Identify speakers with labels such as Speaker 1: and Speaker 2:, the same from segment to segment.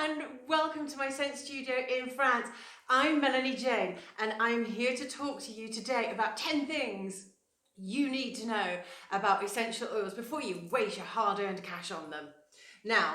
Speaker 1: and welcome to my scent studio in France. I'm Melanie Jane and I'm here to talk to you today about 10 things you need to know about essential oils before you waste your hard-earned cash on them. Now,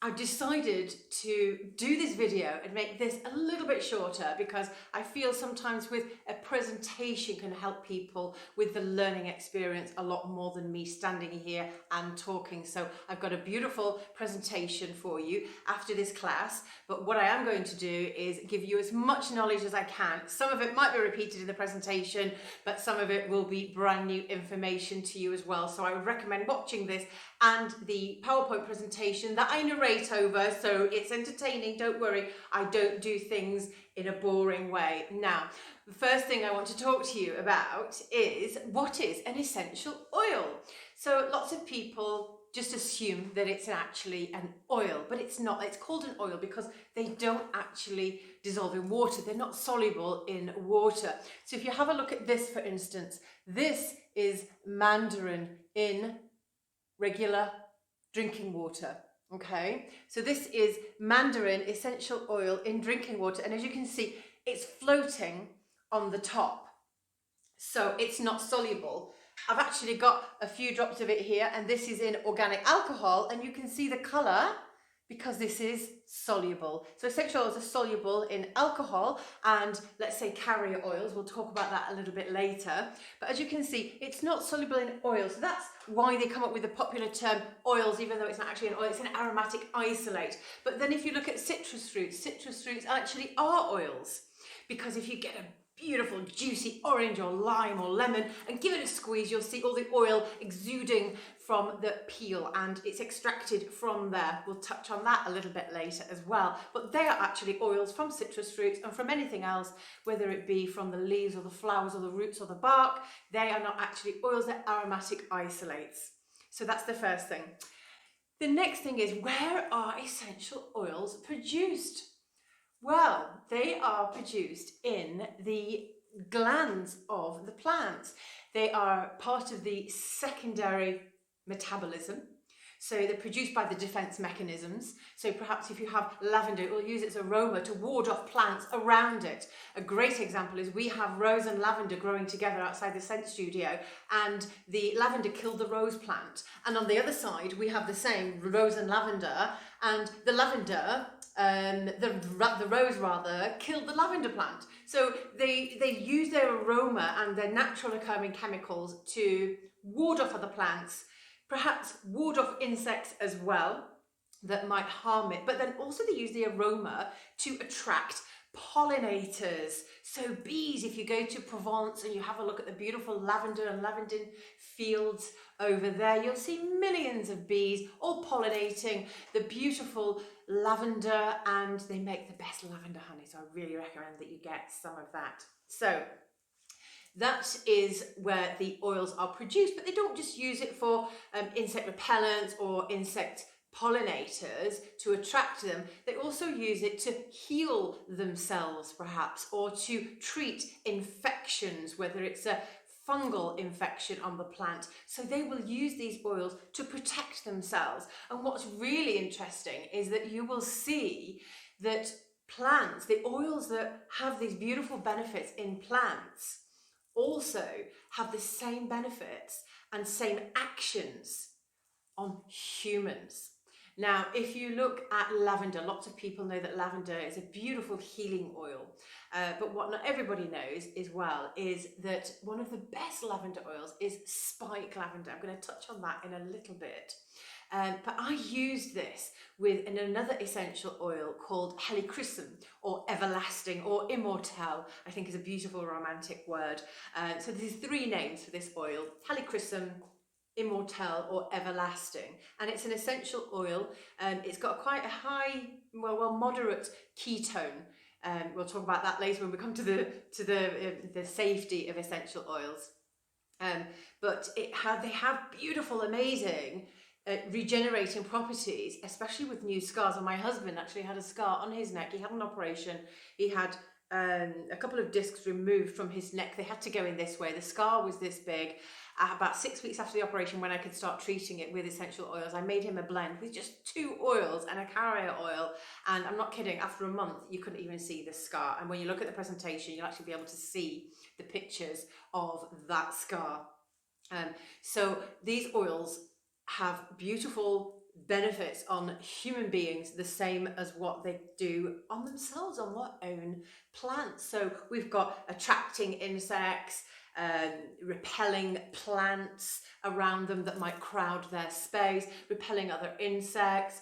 Speaker 1: I've decided to do this video and make this a little bit shorter because I feel sometimes with a presentation can help people with the learning experience a lot more than me standing here and talking. So I've got a beautiful presentation for you after this class, but what I am going to do is give you as much knowledge as I can. Some of it might be repeated in the presentation, but some of it will be brand new information to you as well. So I would recommend watching this and the PowerPoint presentation that I narrate over, so it's entertaining, don't worry, I don't do things in a boring way. Now, the first thing I want to talk to you about is what is an essential oil? So lots of people just assume that it's actually an oil, but it's not. It's called an oil because they don't actually dissolve in water. They're not soluble in water. So if you have a look at this, for instance, this is mandarin in regular drinking water. Okay, so this is mandarin essential oil in drinking water, and as you can see, it's floating on the top, so it's not soluble. I've actually got a few drops of it here, and this is in organic alcohol, and you can see the colour because this is soluble. So essential oils are soluble in alcohol and, let's say, carrier oils. We'll talk about that a little bit later. But as you can see, it's not soluble in oil. So that's why they come up with the popular term oils, even though it's not actually an oil, it's an aromatic isolate. But then if you look at citrus fruits actually are oils, because if you get a beautiful juicy orange or lime or lemon and give it a squeeze, you'll see all the oil exuding from the peel, and it's extracted from there. We'll touch on that a little bit later as well, but they are actually oils from citrus fruits and from anything else, whether it be from the leaves or the flowers or the roots or the bark. They are not actually oils, they're aromatic isolates. So that's the first thing. The next thing is, where are essential oils produced? Well, they are produced in the glands of the plants. They are part of the secondary metabolism. So they're produced by the defense mechanisms. So perhaps if you have lavender, it will use its aroma to ward off plants around it. A great example is we have rose and lavender growing together outside the scent studio, and the lavender killed the rose plant. And on the other side, we have the same rose and lavender, and the lavender, the rose rather, killed the lavender plant. So they use their aroma and their natural occurring chemicals to ward off other plants, perhaps ward off insects as well that might harm it, but then also they use the aroma to attract pollinators. So bees, if you go to Provence and you have a look at the beautiful lavender and lavendin fields over there, you'll see millions of bees all pollinating the beautiful lavender, and they make the best lavender honey. So I really recommend that you get some of that. So that is where the oils are produced, but they don't just use it for insect repellents or insect pollinators to attract them. They also use it to heal themselves perhaps, or to treat infections, whether it's a fungal infection on the plant. So they will use these oils to protect themselves. And what's really interesting is that you will see that plants, the oils that have these beautiful benefits in plants, also have the same benefits and same actions on humans. Now, if you look at lavender, lots of people know that lavender is a beautiful healing oil. But what not everybody knows as well is that one of the best lavender oils is spike lavender. I'm going to touch on that in a little bit. But I used this with another essential oil called helichrysum, or everlasting, or immortelle, I think is a beautiful romantic word. So there's 3 names for this oil: helichrysum, immortelle, or everlasting, and it's an essential oil. It's got quite a high, moderate ketone. We'll talk about that later when we come to the safety of essential oils. But they have beautiful, amazing regenerating properties, especially with new scars. And my husband actually had a scar on his neck. He had an operation. He had a couple of discs removed from his neck. They had to go in this way. The scar was this big, About 6 weeks after the operation, when I could start treating it with essential oils, I made him a blend with just 2 oils and a carrier oil. And I'm not kidding, after a month, you couldn't even see the scar. And when you look at the presentation, you'll actually be able to see the pictures of that scar. So these oils have beautiful benefits on human beings, the same as what they do on themselves, on their own plants. So we've got attracting insects, repelling plants around them that might crowd their space, repelling other insects,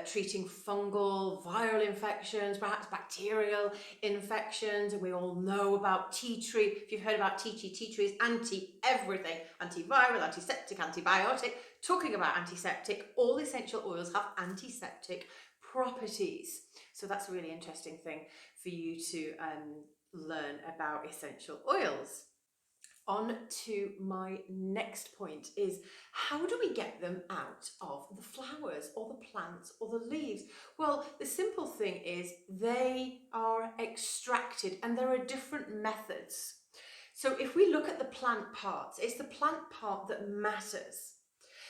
Speaker 1: treating fungal, viral infections, perhaps bacterial infections. And we all know about tea tree. If you've heard about tea tree is anti-everything, antiviral, antiseptic, antibiotic. Talking about antiseptic, all essential oils have antiseptic properties. So that's a really interesting thing for you to learn about essential oils. On to my next point is, how do we get them out of the flowers or the plants or the leaves? Well, the simple thing is they are extracted, and there are different methods. So if we look at the plant parts, it's the plant part that matters.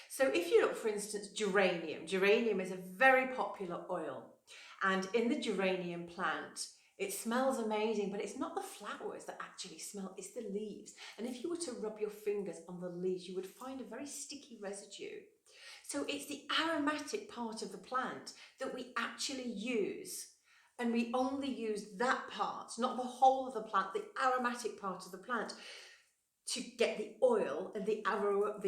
Speaker 1: So if you look, for instance, geranium is a very popular oil, and in the geranium plant, it smells amazing, but it's not the flowers that actually smell, it's the leaves. And if you were to rub your fingers on the leaves, you would find a very sticky residue. So it's the aromatic part of the plant that we actually use. And we only use that part, not the whole of the plant, the aromatic part of the plant, to get the oil and the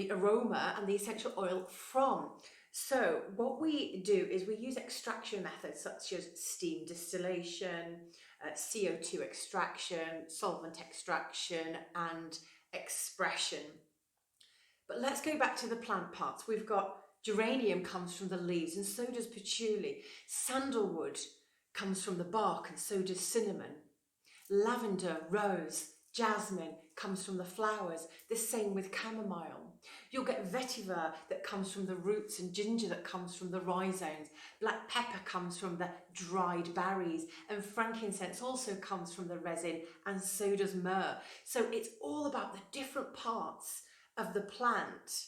Speaker 1: aroma and the essential oil from. So what we do is we use extraction methods such as steam distillation, CO2 extraction, solvent extraction, and expression. But let's go back to the plant parts. We've got geranium comes from the leaves, and so does patchouli. Sandalwood comes from the bark, and so does cinnamon. Lavender, rose, jasmine comes from the flowers, the same with chamomile. You'll get vetiver that comes from the roots, and ginger that comes from the rhizomes. Black pepper comes from the dried berries, and frankincense also comes from the resin, and so does myrrh. So it's all about the different parts of the plant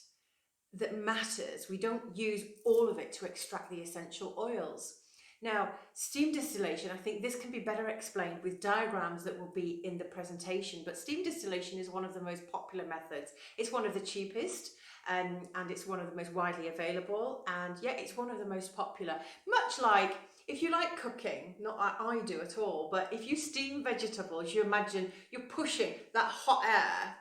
Speaker 1: that matters. We don't use all of it to extract the essential oils. Now, steam distillation, I think this can be better explained with diagrams that will be in the presentation, but steam distillation is one of the most popular methods. It's one of the cheapest, and it's one of the most widely available, and yeah, it's one of the most popular. Much like, if you like cooking, not I do at all, but if you steam vegetables, you imagine you're pushing that hot air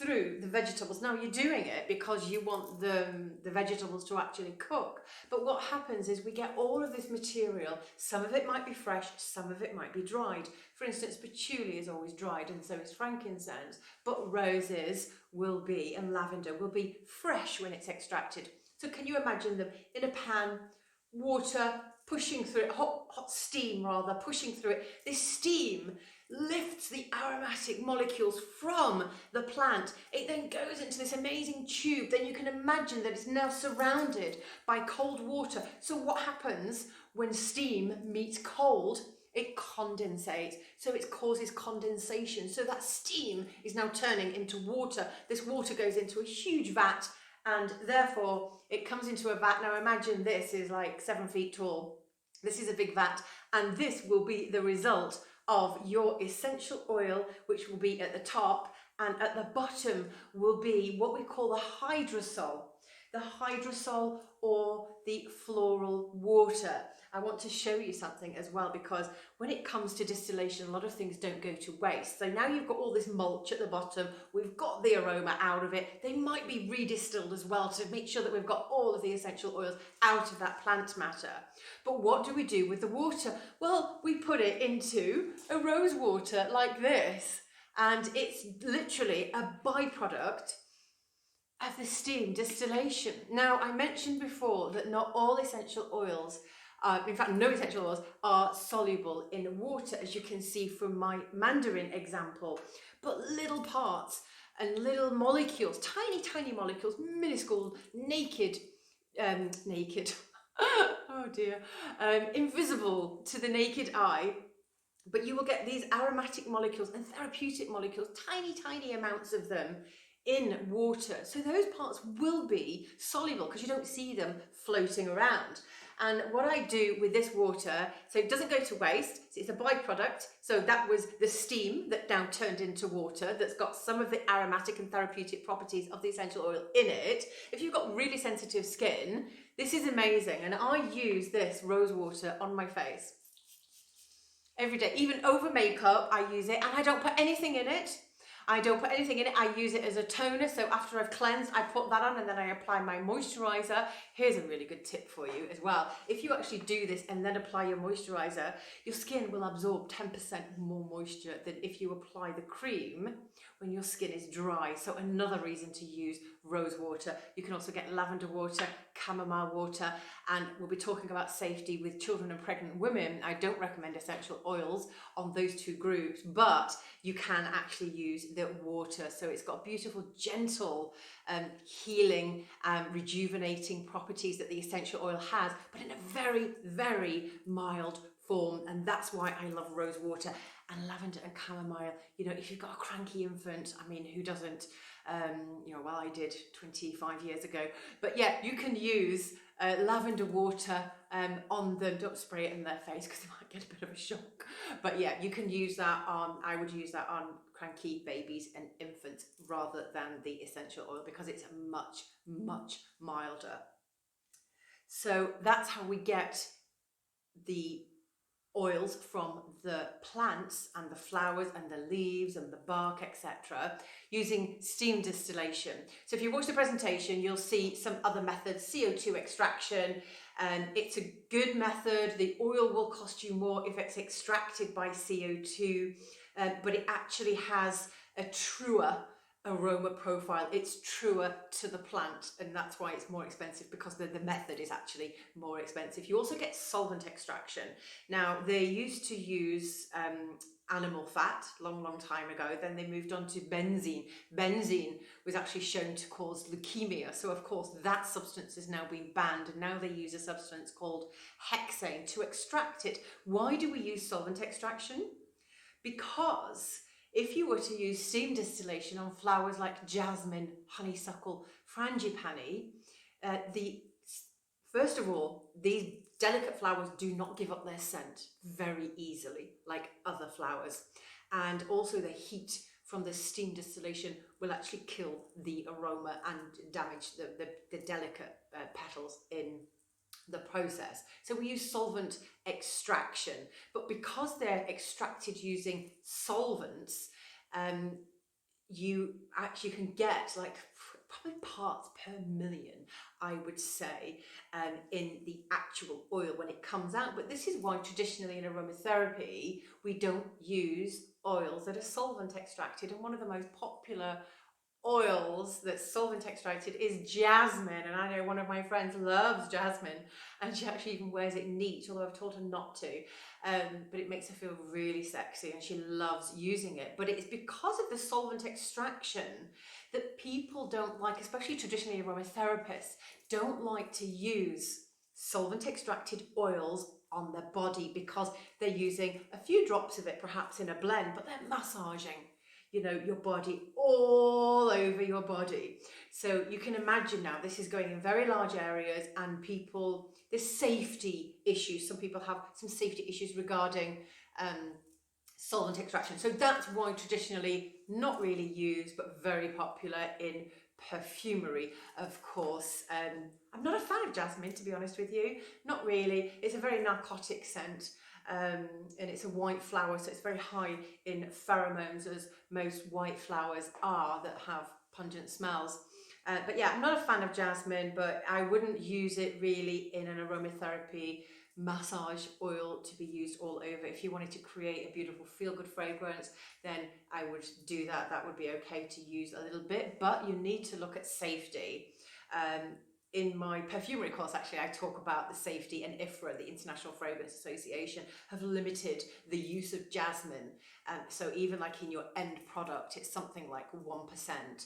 Speaker 1: through the vegetables. Now you're doing it because you want the vegetables to actually cook, but what happens is we get all of this material. Some of it might be fresh, some of it might be dried. For instance, patchouli is always dried, and so is frankincense, but roses will be, and lavender will be fresh when it's extracted. So can you imagine them in a pan, water pushing through it, hot steam rather, pushing through it. This steam lifts the aromatic molecules from the plant. It then goes into this amazing tube. Then you can imagine that it's now surrounded by cold water. So what happens when steam meets cold? It condensates. So it causes condensation. So that steam is now turning into water. This water goes into a huge vat, and therefore it comes into a vat. Now imagine this is like 7 feet tall. This is a big vat, and this will be the result of your essential oil, which will be at the top, and at the bottom will be what we call the hydrosol. The hydrosol, or the floral water. I want to show you something as well, because when it comes to distillation, a lot of things don't go to waste. So now you've got all this mulch at the bottom, we've got the aroma out of it. They might be redistilled as well to make sure that we've got all of the essential oils out of that plant matter. But what do we do with the water? Well, we put it into a rose water like this, and it's literally a byproduct of the steam distillation. Now, I mentioned before that not all essential oils, in fact, no essential oils are soluble in water, as you can see from my mandarin example, but little parts and little molecules, tiny, tiny molecules, minuscule, naked, oh dear, invisible to the naked eye, but you will get these aromatic molecules and therapeutic molecules, tiny, tiny amounts of them in water. So those parts will be soluble because you don't see them floating around. And what I do with this water, so it doesn't go to waste, so it's a byproduct. So that was the steam that now turned into water that's got some of the aromatic and therapeutic properties of the essential oil in it. If you've got really sensitive skin, this is amazing. And I use this rose water on my face every day. Even over makeup, I use it, and I don't put anything in it. I use it as a toner. So after I've cleansed, I put that on and then I apply my moisturizer. Here's a really good tip for you as well. If you actually do this and then apply your moisturizer, your skin will absorb 10% more moisture than if you apply the cream when your skin is dry. So another reason to use rose water. You can also get lavender water, chamomile water, and we'll be talking about safety with children and pregnant women. I don't recommend essential oils on those two groups, but you can actually use the water. So it's got beautiful, gentle, healing, rejuvenating properties that the essential oil has, but in a very, very mild form. And that's why I love rose water and lavender and chamomile. You know, if you've got a cranky infant, I mean, who doesn't? Well, I did 25 years ago. But yeah, you can use lavender water on them. Don't spray it in their face because they might get a bit of a shock. But yeah, you can use that on, I would use that on cranky babies and infants rather than the essential oil because it's much, much milder. So that's how we get the oils from the plants and the flowers and the leaves and the bark, etc., using steam distillation. So if you watch the presentation, you'll see some other methods, CO2 extraction, and it's a good method. The oil will cost you more if it's extracted by CO2, but it actually has a truer aroma profile. It's truer to the plant, and that's why it's more expensive, because the method is actually more expensive. You also get solvent extraction. Now, they used to use animal fat long time ago. Then they moved on to benzene. Benzene was actually shown to cause leukemia. So of course that substance is now being banned, and now they use a substance called hexane to extract it. Why do we use solvent extraction? Because if you were to use steam distillation on flowers like jasmine, honeysuckle, frangipani, first of all, these delicate flowers do not give up their scent very easily like other flowers. And also the heat from the steam distillation will actually kill the aroma and damage the delicate petals in the process. So we use solvent extraction, but because they're extracted using solvents, you actually can get like probably parts per million, I would say, in the actual oil when it comes out. But this is why traditionally in aromatherapy we don't use oils that are solvent extracted, and one of the most popular oils that's solvent extracted is jasmine. And I know one of my friends loves jasmine, and she actually even wears it neat, although I've told her not to, but it makes her feel really sexy and she loves using it. But it's because of the solvent extraction that people don't like, especially traditionally aromatherapists, don't like to use solvent extracted oils on their body, because they're using a few drops of it perhaps in a blend, but they're massaging, you know, your body all over your body. So you can imagine now this is going in very large areas, and people, there's safety issues. Some people have some safety issues regarding solvent extraction. So that's why traditionally not really used, but very popular in perfumery, of course. I'm not a fan of jasmine, to be honest with you, not really. It's a very narcotic scent. And it's a white flower, so it's very high in pheromones, as most white flowers are that have pungent smells. But yeah, I'm not a fan of jasmine, but I wouldn't use it really in an aromatherapy massage oil to be used all over. If you wanted to create a beautiful feel-good fragrance, then I would do that. That would be okay to use a little bit, but you need to look at safety. In my perfumery course, actually, I talk about the safety, and IFRA, the International Fragrance Association, have limited the use of jasmine. So even like in your end product, it's something like 1%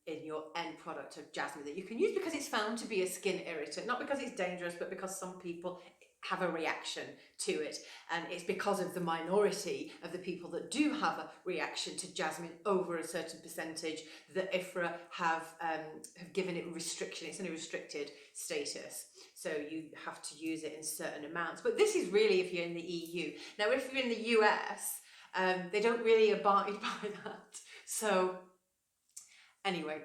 Speaker 1: in your end product of jasmine that you can use, because it's found to be a skin irritant, not because it's dangerous, but because some people have a reaction to it, and it's because of the minority of the people that do have a reaction to jasmine over a certain percentage that IFRA have given it restriction. It's in a restricted status, so you have to use it in certain amounts. But this is really if you're in the EU. Now if you're in the US, they don't really abide by that. So anyway,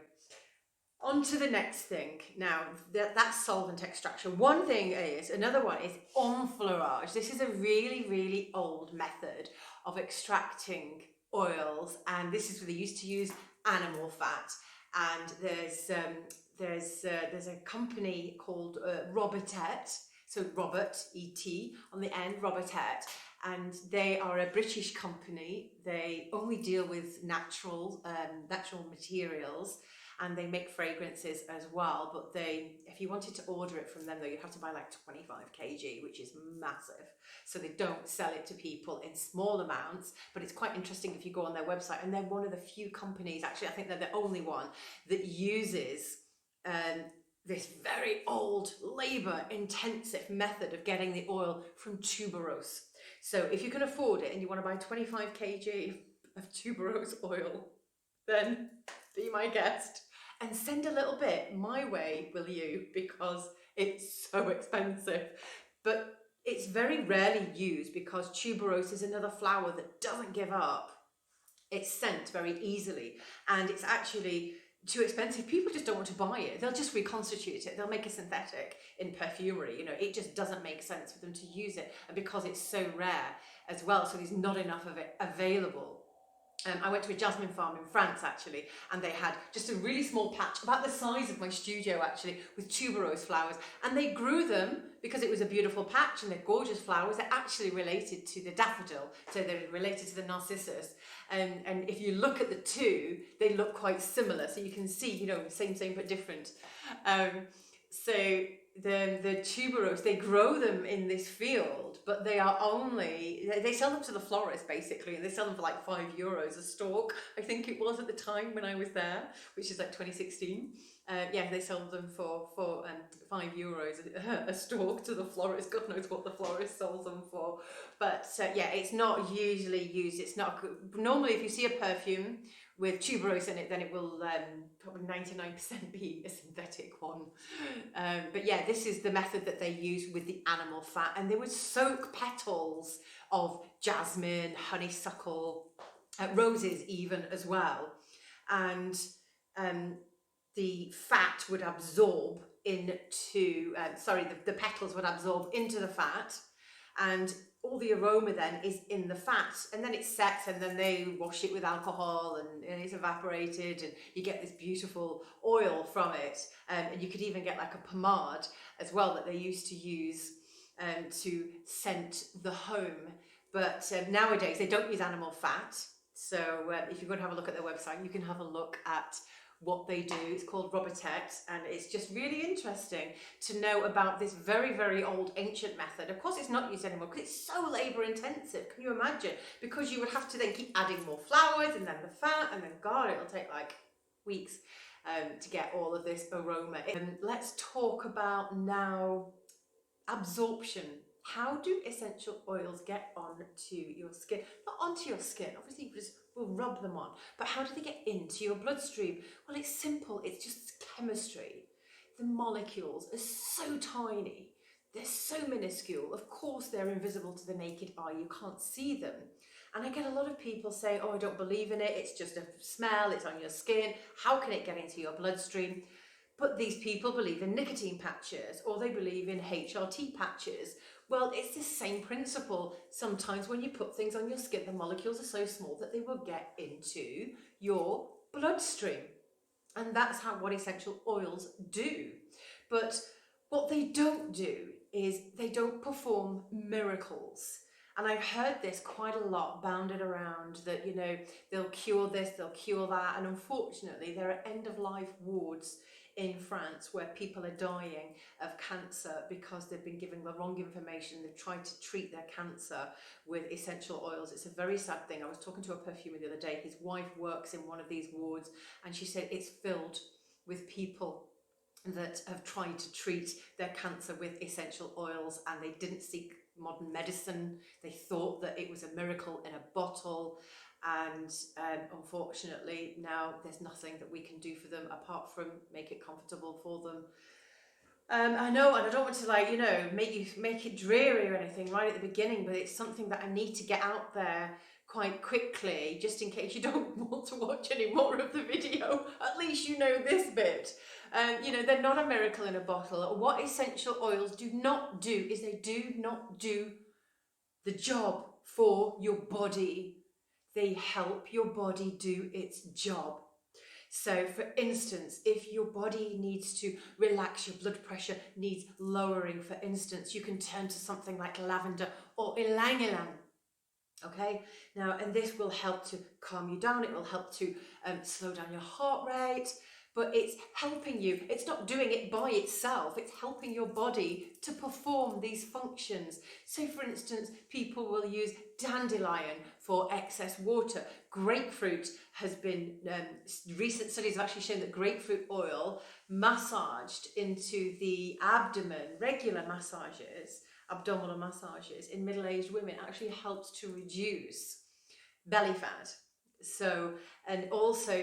Speaker 1: on to the next thing. Now, that's solvent extraction. Another one is enfleurage. This is a really, really old method of extracting oils, and this is where they used to use animal fat. And there's a company called Robertet, so Robert, E-T, on the end, Robertet, and they are a British company. They only deal with natural materials, and they make fragrances as well. But if you wanted to order it from them though, you'd have to buy like 25 kg, which is massive. So they don't sell it to people in small amounts, but it's quite interesting if you go on their website, and they're one of the few companies, actually I think they're the only one, that uses this very old labour intensive method of getting the oil from tuberose. So if you can afford it and you want to buy 25 kg of tuberose oil, then be my guest and send a little bit my way, will you? Because it's so expensive. But it's very rarely used because tuberose is another flower that doesn't give up its scent very easily, and it's actually too expensive. People just don't want to buy it. They'll just reconstitute it. They'll make a synthetic in perfumery. You know, it just doesn't make sense for them to use it, and because it's so rare as well, so there's not enough of it available. I went to a jasmine farm in France actually, and they had just a really small patch about the size of my studio actually, with tuberose flowers, and they grew them because it was a beautiful patch and they're gorgeous flowers. They're actually related to the daffodil, so they're related to the narcissus, and if you look at the two, they look quite similar, so you can see, you know, same but different. So the tuberose, they grow them in this field, but they sell them to the florist basically, and they sell them for like €5 a stalk, I think it was at the time when I was there, which is like 2016. Yeah, they sold them for €5 a stalk to the florist. God knows what the florist sells them for. But yeah, it's not usually used. It's not good. Normally, if you see a perfume with tuberose in it, then it will probably 99% be a synthetic one. But yeah, this is the method that they use with the animal fat, and they would soak petals of jasmine, honeysuckle, roses even as well, and the fat would absorb into, the petals would absorb into the fat, and all the aroma then is in the fat, and then it sets, and then they wash it with alcohol, and it's evaporated, and you get this beautiful oil from it. And you could even get like a pomade as well that they used to use to scent the home. But nowadays they don't use animal fat. So if you're going to have a look at their website, you can have a look at what they do. It's called Robertet, and it's just really interesting to know about this very, very old ancient method. Of course, it's not used anymore because it's so labor intensive. Can you imagine? Because you would have to then keep adding more flowers and then the fat, and then God, it'll take like weeks to get all of this aroma. Let's talk about now absorption. How do essential oils get onto your skin? Not onto your skin, obviously you just will rub them on, but how do they get into your bloodstream? Well, it's simple, it's just chemistry. The molecules are so tiny, they're so minuscule. Of course, they're invisible to the naked eye, you can't see them. And I get a lot of people say, oh, I don't believe in it, it's just a smell, it's on your skin, how can it get into your bloodstream? But these people believe in nicotine patches, or they believe in HRT patches. Well, it's the same principle. Sometimes when you put things on your skin, the molecules are so small that they will get into your bloodstream. And that's what essential oils do. But what they don't do is they don't perform miracles. And I've heard this quite a lot bounded around that, you know, they'll cure this, they'll cure that. And unfortunately, there are end-of-life wards in France where people are dying of cancer because they've been given the wrong information. They've tried to treat their cancer with essential oils. It's a very sad thing. I was talking to a perfumer the other day. His wife works in one of these wards, and she said it's filled with people that have tried to treat their cancer with essential oils, and they didn't seek modern medicine. They thought that it was a miracle in a bottle, and unfortunately now there's nothing that we can do for them apart from make it comfortable for them. I know, and I don't want to, like, you know, make it dreary or anything right at the beginning, but it's something that I need to get out there quite quickly, just in case you don't want to watch any more of the video. At least you know this bit. You know, they're not a miracle in a bottle. What essential oils do not do is they do not do the job for your body. They help your body do its job. So for instance, if your body needs to relax, your blood pressure needs lowering, for instance, you can turn to something like lavender or ylang ylang. Okay, now, and this will help to calm you down. It will help to slow down your heart rate, but it's helping you. It's not doing it by itself. It's helping your body to perform these functions. So for instance, people will use dandelion for excess water. Grapefruit has been, recent studies have actually shown that grapefruit oil massaged into the abdomen, regular massages, abdominal massages in middle-aged women actually helps to reduce belly fat. So, and also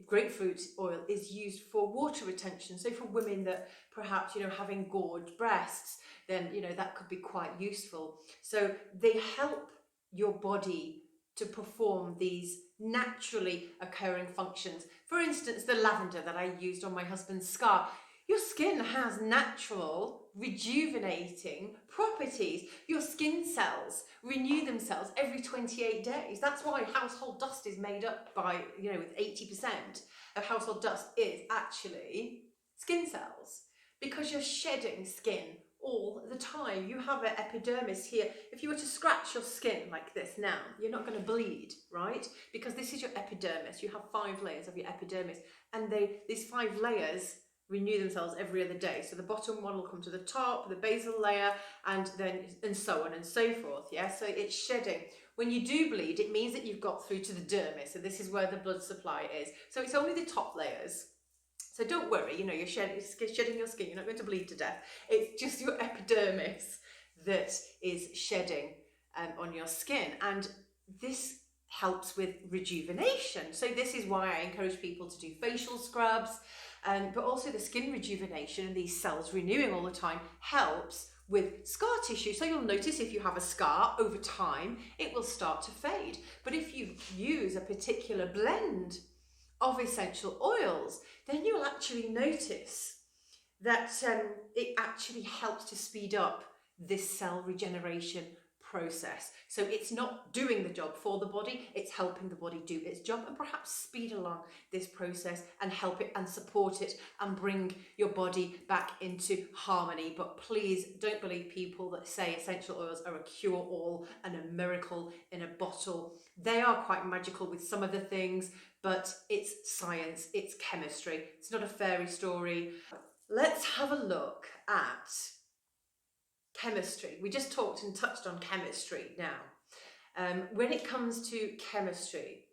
Speaker 1: grapefruit oil is used for water retention. So for women that perhaps, you know, have engorged breasts, then, you know, that could be quite useful. So they help your body to perform these naturally occurring functions. For instance, the lavender that I used on my husband's scar. Your skin has natural rejuvenating properties. Your skin cells renew themselves every 28 days. That's why household dust is made up by, you know, with 80% of household dust is actually skin cells, because you're shedding skin all the time. You have an epidermis here. If you were to scratch your skin like this now, you're not going to bleed, right? Because this is your epidermis. You have 5 layers of your epidermis, and these 5 layers renew themselves every other day. So the bottom one will come to the top, the basal layer, and so on and so forth. Yeah, so it's shedding. When you do bleed, it means that you've got through to the dermis, and this is where the blood supply is. So it's only the top layers. So don't worry, you know, you're shedding your skin, you're not going to bleed to death. It's just your epidermis that is shedding on your skin, and this helps with rejuvenation. So this is why I encourage people to do facial scrubs, but also the skin rejuvenation and these cells renewing all the time helps with scar tissue. So you'll notice if you have a scar over time, it will start to fade. But if you use a particular blend of essential oils, then you'll actually notice that it actually helps to speed up this cell regeneration process. So it's not doing the job for the body, it's helping the body do its job, and perhaps speed along this process and help it and support it and bring your body back into harmony. But please don't believe people that say essential oils are a cure-all and a miracle in a bottle. They are quite magical with some of the things, but it's science, it's chemistry. It's not a fairy story. Let's have a look at chemistry. We just talked and touched on chemistry now. When it comes to chemistry,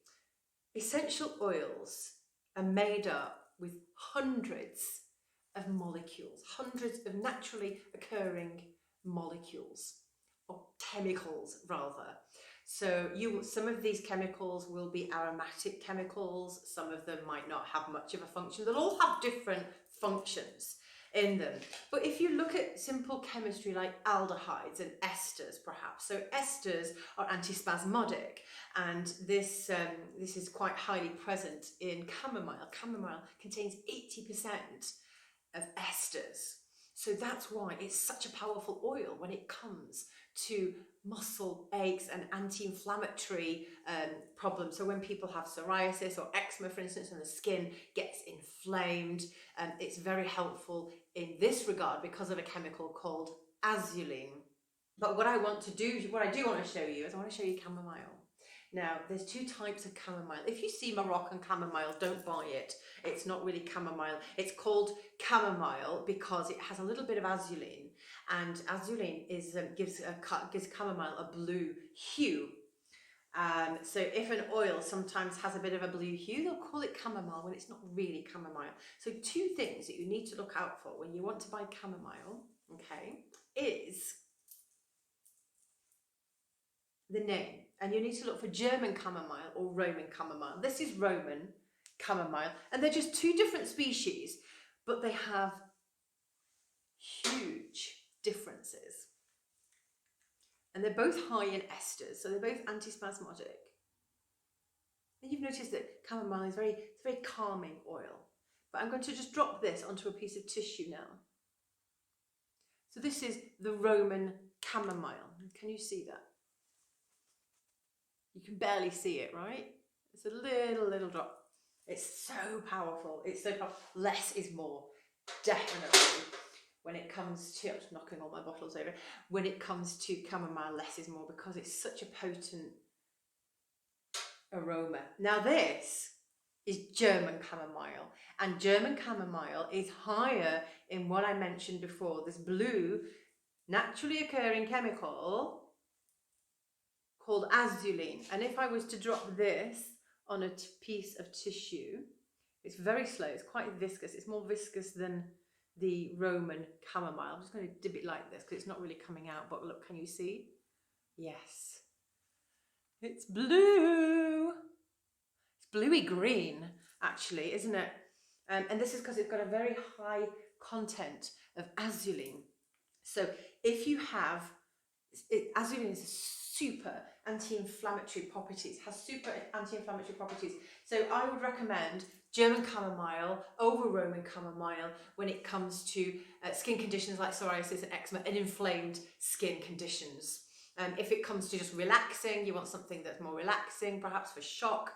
Speaker 1: essential oils are made up with hundreds of molecules, hundreds of naturally occurring molecules, or chemicals rather. So some of these chemicals will be aromatic chemicals, some of them might not have much of a function. They'll all have different functions in them. But if you look at simple chemistry like aldehydes and esters perhaps, so esters are antispasmodic, and this is quite highly present in chamomile. Chamomile contains 80% of esters. So that's why it's such a powerful oil when it comes to muscle aches and anti-inflammatory problems. So when people have psoriasis or eczema, for instance, and the skin gets inflamed, it's very helpful in this regard because of a chemical called azulene. But what I do want to show you is I want to show you chamomile. Now, there's 2 types of chamomile. If you see Moroccan chamomile, don't buy it. It's not really chamomile. It's called chamomile because it has a little bit of azulene, and azulene gives chamomile a blue hue. So if an oil sometimes has a bit of a blue hue, they'll call it chamomile when it's not really chamomile. So two things that you need to look out for when you want to buy chamomile, okay, is the name. And you need to look for German chamomile or Roman chamomile. This is Roman chamomile, and they're just two different species, but they have huge differences. And they're both high in esters, so they're both antispasmodic. And you've noticed that chamomile is it's a very calming oil. But I'm going to just drop this onto a piece of tissue now. So this is the Roman chamomile. Can you see that? You can barely see it, right? It's a little drop. It's so powerful. It's so powerful. Less is more, definitely. When it comes to, I'm just knocking all my bottles over. When it comes to chamomile, less is more, because it's such a potent aroma. Now this is German chamomile, and German chamomile is higher in what I mentioned before, this blue naturally occurring chemical called azulene. And if I was to drop this on a piece of tissue, it's very slow, it's quite viscous, it's more viscous than the Roman chamomile. I'm just going to dip it like this because it's not really coming out, but look, can you see? Yes. It's blue. It's bluey green, actually, isn't it? And this is because it's got a very high content of azulene. So if you have, azulene is super anti-inflammatory properties, has super anti-inflammatory properties. So I would recommend German chamomile over Roman chamomile when it comes to skin conditions like psoriasis and eczema and inflamed skin conditions. If it comes to just relaxing, you want something that's more relaxing, perhaps for shock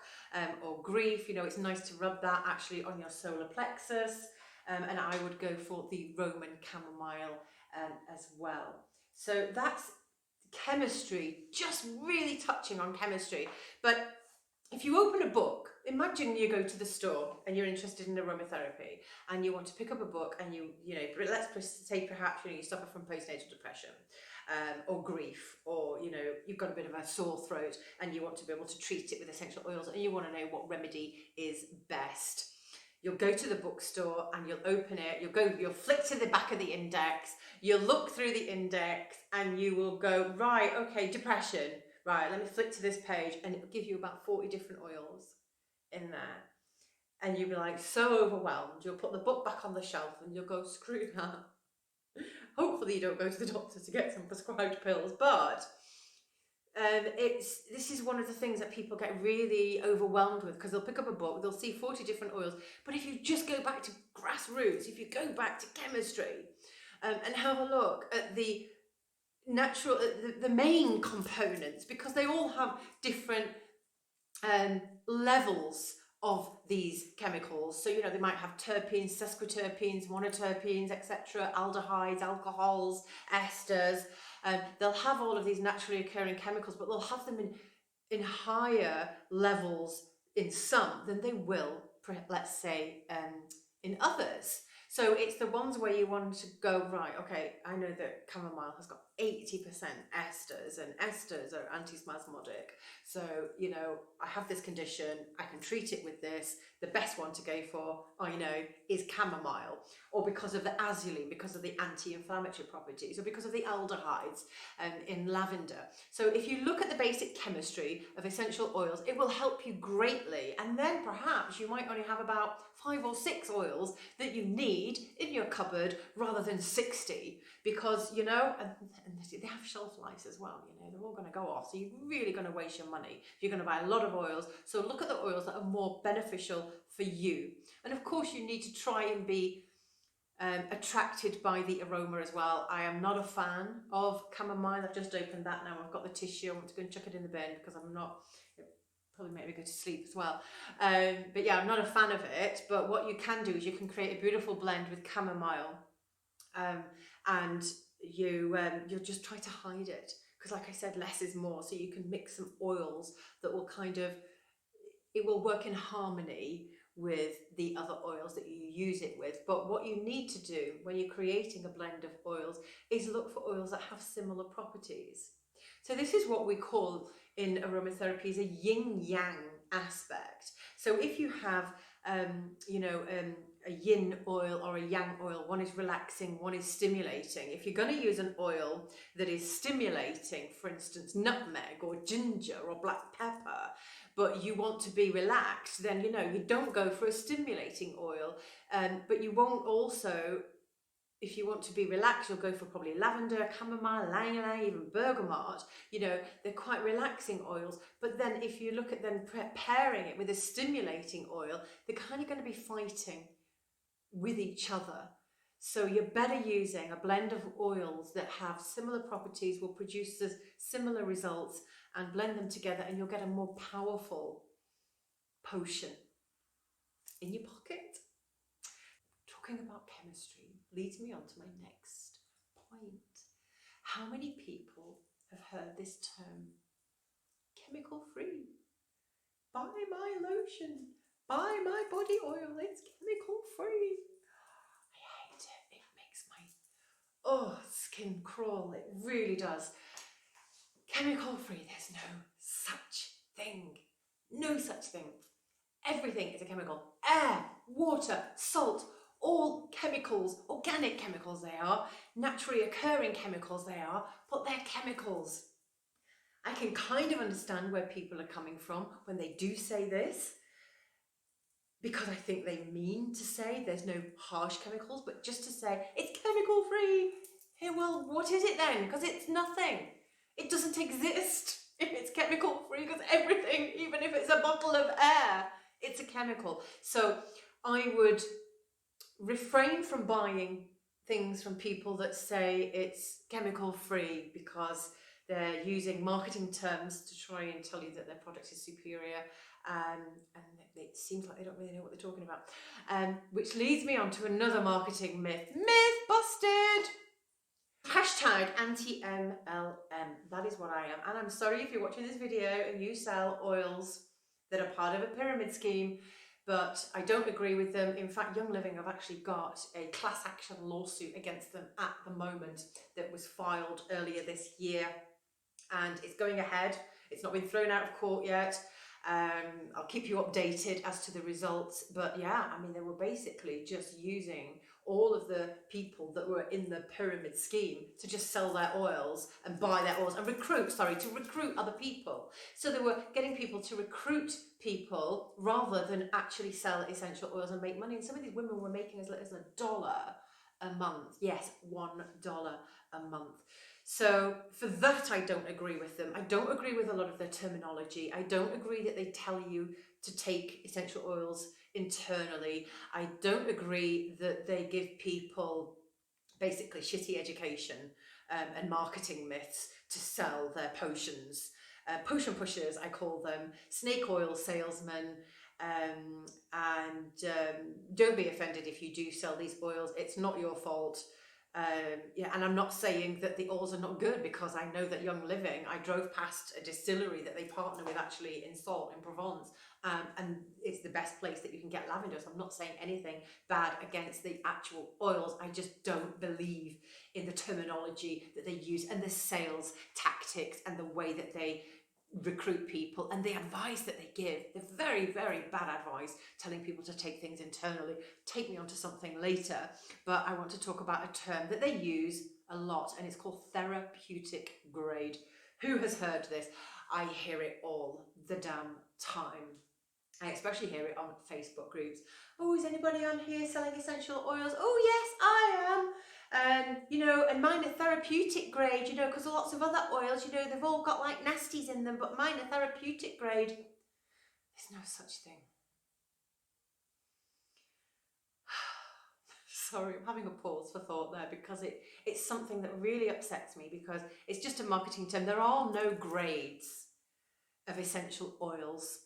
Speaker 1: or grief, you know, it's nice to rub that actually on your solar plexus. And I would go for the Roman chamomile as well. So that's chemistry, just really touching on chemistry. But if you open a book, imagine you go to the store and you're interested in aromatherapy and you want to pick up a book and you know, let's say perhaps you suffer from postnatal depression or grief, or you know, you've got a bit of a sore throat and you want to be able to treat it with essential oils and you want to know what remedy is best. You'll go to the bookstore and you'll open it, you'll flick to the back of the index, you'll look through the index and you will go, right, okay, depression, right, let me flick to this page, and it'll give you about 40 different oils in there. And you'll be like so overwhelmed, you'll put the book back on the shelf and you'll go, screw that. Hopefully you don't go to the doctor to get some prescribed pills, but this is one of the things that people get really overwhelmed with, because they'll pick up a book, they'll see 40 different oils, but if you just go back to grassroots, if you go back to chemistry and have a look at the natural, the main components, because they all have different levels of these chemicals. So, you know, they might have terpenes, sesquiterpenes, monoterpenes, etc., aldehydes, alcohols, esters. They'll have all of these naturally occurring chemicals, but they'll have them in higher levels in some than they will, let's say, in others. So it's the ones where you want to go, right, okay, I know that chamomile has got 80% esters, and esters are antispasmodic. So, you know, I have this condition, I can treat it with this. The best one to go for, I know, is chamomile, or because of the azulene, because of the anti-inflammatory properties, or because of the aldehydes in lavender. So if you look at the basic chemistry of essential oils, it will help you greatly. And then perhaps you might only have about 5 or 6 oils that you need in your cupboard rather than 60, because, you know, and they have shelf lives as well, you know, they're all going to go off. So you're really going to waste your money if you're going to buy a lot of oils. So look at the oils that are more beneficial for you. And of course you need to try and be attracted by the aroma as well. I am not a fan of chamomile. I've just opened that now. I've got the tissue. I want to go and chuck it in the bin because I'm not, it probably make me go to sleep as well. But yeah, I'm not a fan of it. But what you can do is you can create a beautiful blend with chamomile, and you'll just try to hide it, because like I said, less is more. So you can mix some oils that will kind of, it will work in harmony with the other oils that you use it with. But what you need to do when you're creating a blend of oils is look for oils that have similar properties. So this is what we call in aromatherapy is a yin-yang aspect. So if you have, a yin oil or a yang oil, one is relaxing, one is stimulating. If you're going to use an oil that is stimulating, for instance, nutmeg or ginger or black pepper, but you want to be relaxed, then, you don't go for a stimulating oil. But you won't also, if you want to be relaxed, you'll go for probably lavender, chamomile, ylang ylang, even bergamot. They're quite relaxing oils. But then if you look at them pairing it with a stimulating oil, they're kind of going to be fighting with each other. So you're better using a blend of oils that have similar properties, will produce similar results, and blend them together, and you'll get a more powerful potion in your pocket. Talking about chemistry leads me on to my next point. How many people have heard this term, chemical free? Buy my lotion, buy my body oil, it's chemical free. I hate it. It makes my skin crawl. It really does. Chemical free, there's no such thing. No such thing. Everything is a chemical. Air, water, salt, all chemicals, organic chemicals they are, naturally occurring chemicals they are, but they're chemicals. I can kind of understand where people are coming from when they do say this, because I think they mean to say there's no harsh chemicals, but just to say it's chemical free. Hey, well, what is it then? Because it's nothing. It doesn't exist if it's chemical free, because everything, even if it's a bottle of air, it's a chemical. So I would refrain from buying things from people that say it's chemical free because they're using marketing terms to try and tell you that their product is superior, and it seems like they don't really know what they're talking about, which leads me on to another marketing myth. Myth busted! Hashtag anti-MLM. That is what I am, and I'm sorry if you're watching this video and you sell oils that are part of a pyramid scheme, but I don't agree with them. In fact, Young Living have actually got a class action lawsuit against them at the moment that was filed earlier this year, and it's going ahead. It's not been thrown out of court yet. I'll keep you updated as to the results, but yeah, I mean, they were basically just using all of the people that were in the pyramid scheme to just sell their oils and buy their oils and recruit other people. So they were getting people to recruit people rather than actually sell essential oils and make money. And some of these women were making as little as $1 a month. Yes, $1 a month. So for that, I don't agree with them. I don't agree with a lot of their terminology. I don't agree that they tell you to take essential oils internally. I don't agree that they give people basically shitty education and marketing myths to sell their potions. Potion pushers, I call them, snake oil salesmen. Don't be offended if you do sell these oils. It's not your fault. And I'm not saying that the oils are not good, because I know that Young Living, I drove past a distillery that they partner with actually in Salt in Provence, and it's the best place that you can get lavender. So I'm not saying anything bad against the actual oils. I just don't believe in the terminology that they use and the sales tactics and the way that they recruit people and the advice that they give. They're very, very bad advice, telling people to take things internally. Take me onto something later, but I want to talk about a term that they use a lot, and it's called therapeutic grade. Who has heard this? I hear it all the damn time. I especially hear it on Facebook groups. Oh, is anybody on here selling essential oils? Oh yes, I am. And mine are therapeutic grade, because lots of other oils, they've all got like nasties in them, but mine are therapeutic grade. There's no such thing. Sorry, I'm having a pause for thought there, because it's something that really upsets me, because it's just a marketing term. There are no grades of essential oils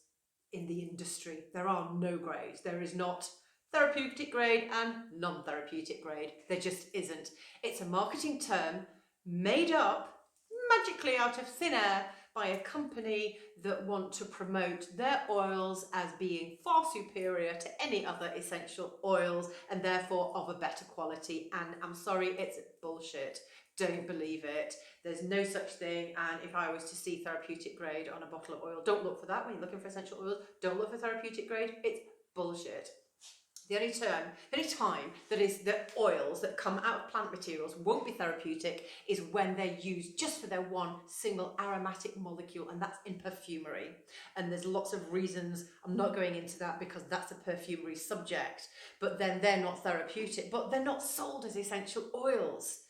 Speaker 1: in the industry. There are no grades. There is not therapeutic grade and non-therapeutic grade. There just isn't. It's a marketing term made up magically out of thin air by a company that want to promote their oils as being far superior to any other essential oils and therefore of a better quality. And I'm sorry, it's bullshit. Don't believe it. There's no such thing. And if I was to see therapeutic grade on a bottle of oil, don't look for that when you're looking for essential oils. Don't look for therapeutic grade. It's bullshit. The only time that is the oils that come out of plant materials won't be therapeutic is when they're used just for their one single aromatic molecule, and that's in perfumery. And there's lots of reasons. I'm not going into that because that's a perfumery subject, but then they're not therapeutic, but they're not sold as essential oils.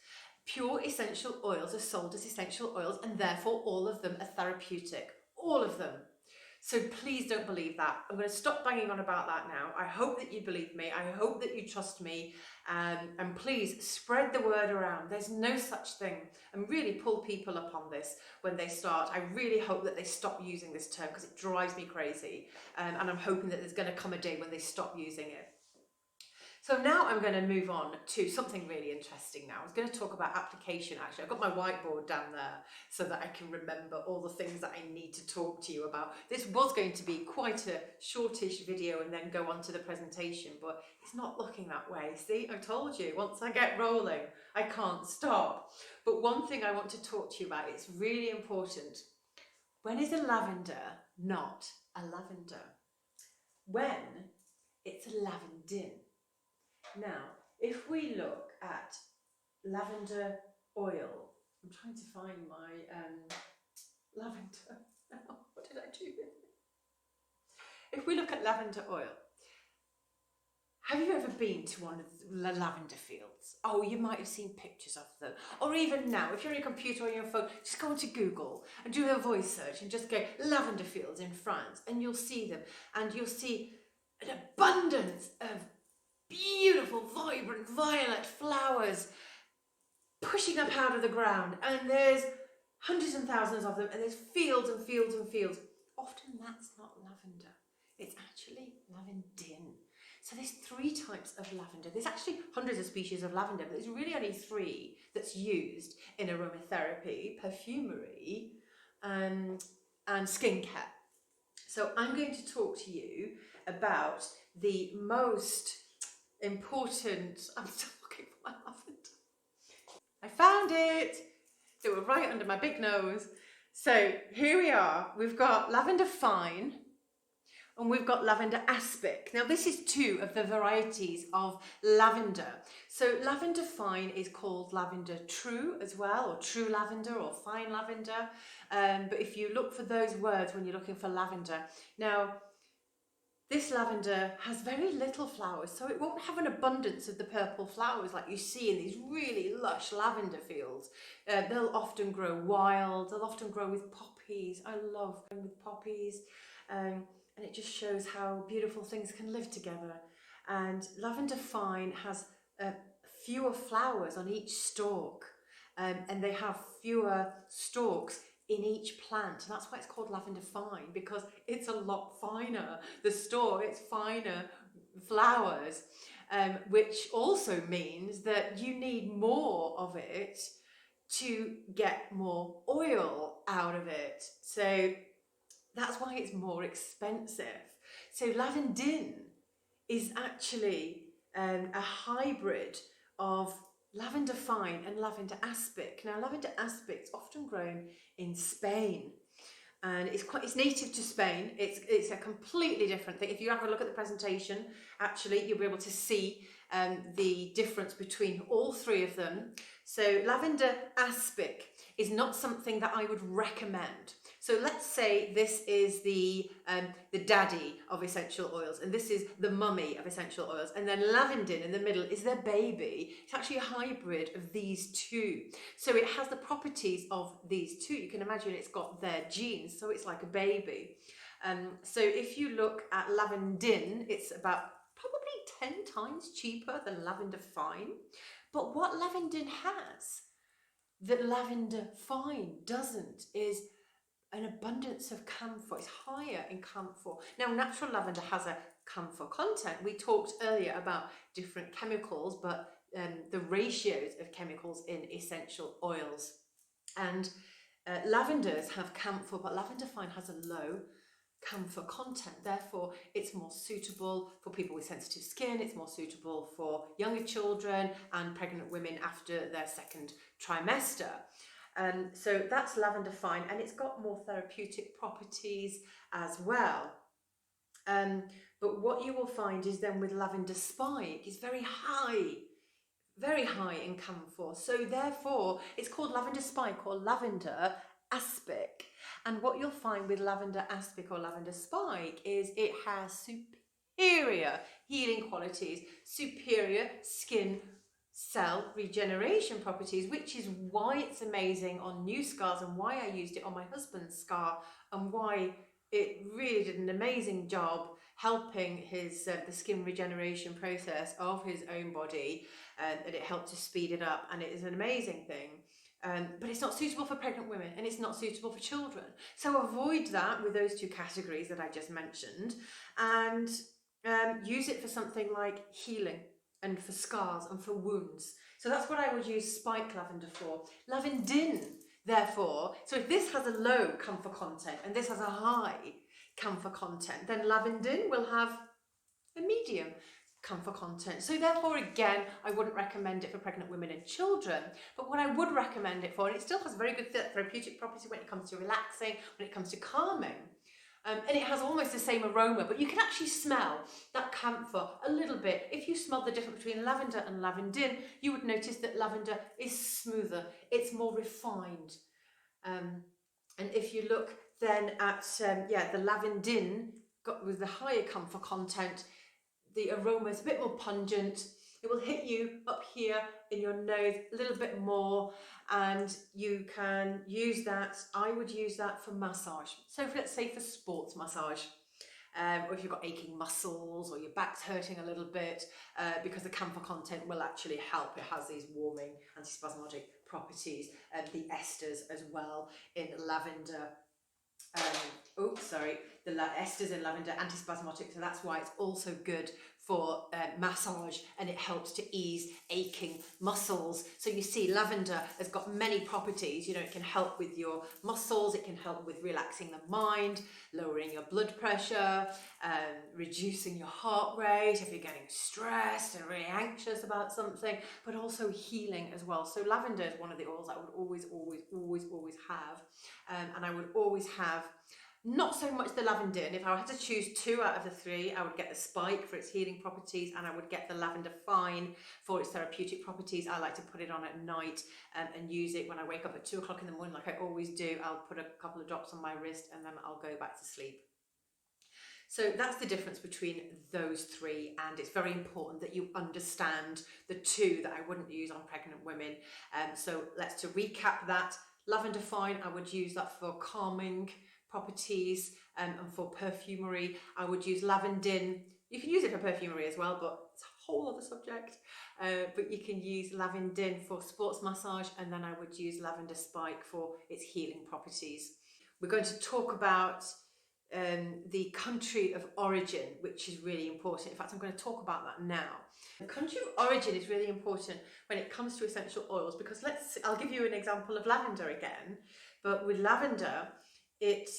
Speaker 1: Pure essential oils are sold as essential oils, and therefore all of them are therapeutic. All of them. So please don't believe that. I'm going to stop banging on about that now. I hope that you believe me. I hope that you trust me. And please spread the word around. There's no such thing. And really pull people up on this when they start. I really hope that they stop using this term because it drives me crazy. And I'm hoping that there's going to come a day when they stop using it. So now I'm going to move on to something really interesting now. I was going to talk about application actually. I've got my whiteboard down there so that I can remember all the things that I need to talk to you about. This was going to be quite a shortish video and then go on to the presentation, but it's not looking that way. See, I told you, once I get rolling, I can't stop. But one thing I want to talk to you about, it's really important. When is a lavender not a lavender? When it's a lavendin. Now, if we look at lavender oil, I'm trying to find my lavender. What did I do? If we look at lavender oil, have you ever been to one of the lavender fields? Oh, you might have seen pictures of them. Or even now, if you're on your computer or your phone, just go into Google and do a voice search and just go lavender fields in France and you'll see them. And you'll see an abundance of beautiful, vibrant, violet flowers pushing up out of the ground, and there's hundreds and thousands of them, and there's fields and fields and fields. Often that's not lavender, it's actually lavendin. So there's 3 types of lavender. There's actually hundreds of species of lavender, but there's really only 3 that's used in aromatherapy, perfumery, and skincare. So I'm going to talk to you about the most important. I'm still looking for my lavender. I found it. They were right under my big nose. So here we are. We've got lavender fine and we've got lavender aspic. Now this is 2 of the varieties of lavender. So lavender fine is called lavender true as well, or true lavender or fine lavender. But if you look for those words when you're looking for lavender. Now, this lavender has very little flowers, so it won't have an abundance of the purple flowers like you see in these really lush lavender fields. They'll often grow wild, they'll often grow with poppies. I love growing with poppies, and it just shows how beautiful things can live together. And lavender fine has fewer flowers on each stalk, and they have fewer stalks in each plant, and that's why it's called lavender fine, because it's a lot finer. The stalk, it's finer flowers, which also means that you need more of it to get more oil out of it. So that's why it's more expensive. So lavendin is actually a hybrid of lavender fine and lavender aspic. Now, lavender aspic is often grown in Spain, and it's native to Spain. It's a completely different thing. If you have a look at the presentation, actually, you'll be able to see the difference between all 3 of them. So lavender aspic is not something that I would recommend. So let's say this is the daddy of essential oils, and this is the mummy of essential oils, and then lavendin in the middle is their baby. It's actually a hybrid of these 2. So it has the properties of these 2. You can imagine it's got their genes, so it's like a baby. So if you look at lavendin, it's about probably 10 times cheaper than lavender fine. But what lavendin has that lavender fine doesn't is an abundance of camphor. It's higher in camphor. Now, natural lavender has a camphor content. We talked earlier about different chemicals, but the ratios of chemicals in essential oils. And lavenders have camphor, but lavender fine has a low camphor content. Therefore, it's more suitable for people with sensitive skin, it's more suitable for younger children and pregnant women after their second trimester. So that's lavender fine, and it's got more therapeutic properties as well. But what you will find is then with lavender spike, it's very high in camphor. So therefore, it's called lavender spike or lavender aspic. And what you'll find with lavender aspic or lavender spike is it has superior healing qualities, superior skin cell regeneration properties, which is why it's amazing on new scars and why I used it on my husband's scar and why it really did an amazing job helping his the skin regeneration process of his own body, and it helped to speed it up, and it is an amazing thing. But it's not suitable for pregnant women and it's not suitable for children. So avoid that with those two categories that I just mentioned, and use it for something like healing and for scars and for wounds. So that's what I would use spike lavender for. Lavendin, therefore, so if this has a low camphor content and this has a high camphor content, then lavendin will have a medium camphor content. So therefore, again, I wouldn't recommend it for pregnant women and children, but what I would recommend it for, and it still has very good therapeutic properties when it comes to relaxing, when it comes to calming, and it has almost the same aroma, but you can actually smell that camphor a little bit. If you smell the difference between lavender and lavendin, you would notice that lavender is smoother, it's more refined. And if you look then at the lavendin with the higher camphor content, the aroma is a bit more pungent. It will hit you up here in your nose a little bit more, and you can use that. I would use that for massage. So let's say for sports massage, or if you've got aching muscles or your back's hurting a little bit, because the camphor content will actually help. It has these warming antispasmodic properties, and the esters as well in lavender. The esters in lavender antispasmodic, so that's why it's also good for massage, and it helps to ease aching muscles. So you see, lavender has got many properties. You know, it can help with your muscles, it can help with relaxing the mind, lowering your blood pressure, reducing your heart rate if you're getting stressed and really anxious about something, but also healing as well. So lavender is one of the oils I would always have, and I would always have not so much the lavendin. If I had to choose two out of the three, I would get the spike for its healing properties, and I would get the lavender fine for its therapeutic properties. I like to put it on at night and use it when I wake up at 2 o'clock in the morning, like I always do. I'll put a couple of drops on my wrist and then I'll go back to sleep. So that's the difference between those three, and it's very important that you understand the two that I wouldn't use on pregnant women. So let's to recap that. Lavender fine, I would use that for calming properties, and for perfumery I would use lavendin. You can use it for perfumery as well, but it's a whole other subject. But you can use lavendin for sports massage, and then I would use lavender spike for its healing properties. We're going to talk about the country of origin, which is really important. In fact, I'm going to talk about that now. The country of origin is really important when it comes to essential oils, because I'll give you an example of lavender again. But with lavender, it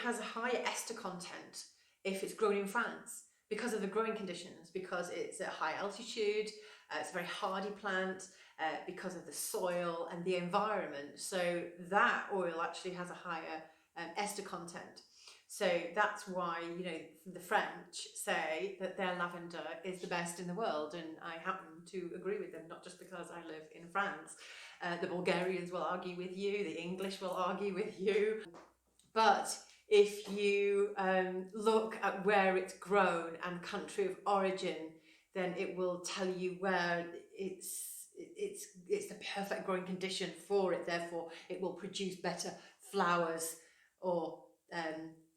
Speaker 1: has a higher ester content if it's grown in France because of the growing conditions, because it's at high altitude, it's a very hardy plant, because of the soil and the environment. So that oil actually has a higher ester content. So that's why, you know, the French say that their lavender is the best in the world, and I happen to agree with them, not just because I live in France. The Bulgarians will argue with you, the English will argue with you. But if you look at where it's grown and country of origin, then it will tell you where it's the perfect growing condition for it. Therefore, it will produce better flowers or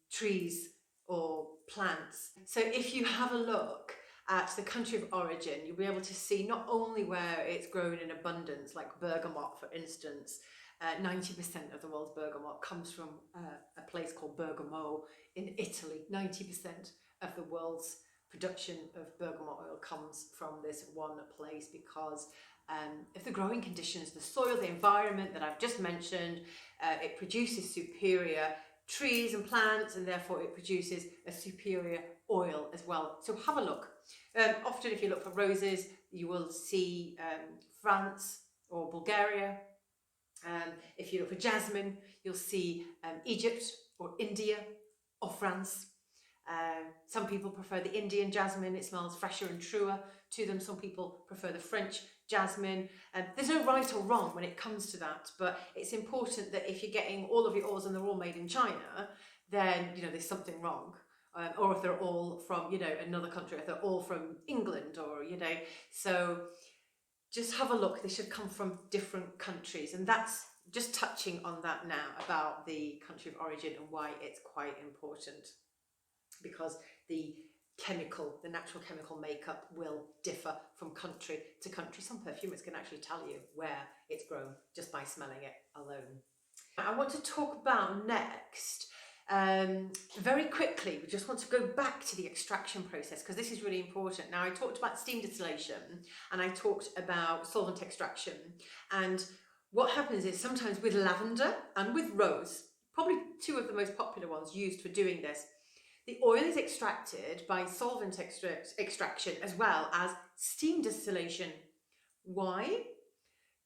Speaker 1: trees or plants. So if you have a look at the country of origin, you'll be able to see not only where it's grown in abundance, like bergamot, for instance. 90% of the world's bergamot comes from a place called Bergamo in Italy. 90% of the world's production of bergamot oil comes from this one place because of the growing conditions, the soil, the environment that I've just mentioned. It produces superior trees and plants, and therefore it produces a superior oil as well. So have a look. Often if you look for roses, you will see France or Bulgaria. If you look for jasmine, you'll see Egypt or India or France. Some people prefer the Indian jasmine, it smells fresher and truer to them. Some people prefer the French jasmine. There's no right or wrong when it comes to that, but it's important that if you're getting all of your oils and they're all made in China, then there's something wrong. Or if they're all from another country, if they're all from England, or so just have a look. They should come from different countries, and that's just touching on that now about the country of origin and why it's quite important, because the natural chemical makeup will differ from country to country. Some perfumers can actually tell you where it's grown just by smelling it alone. I want to talk about next, very quickly, we just want to go back to the extraction process, because this is really important. Now, I talked about steam distillation and I talked about solvent extraction, and what happens is sometimes with lavender and with rose, probably two of the most popular ones used for doing this, the oil is extracted by solvent extraction as well as steam distillation. Why?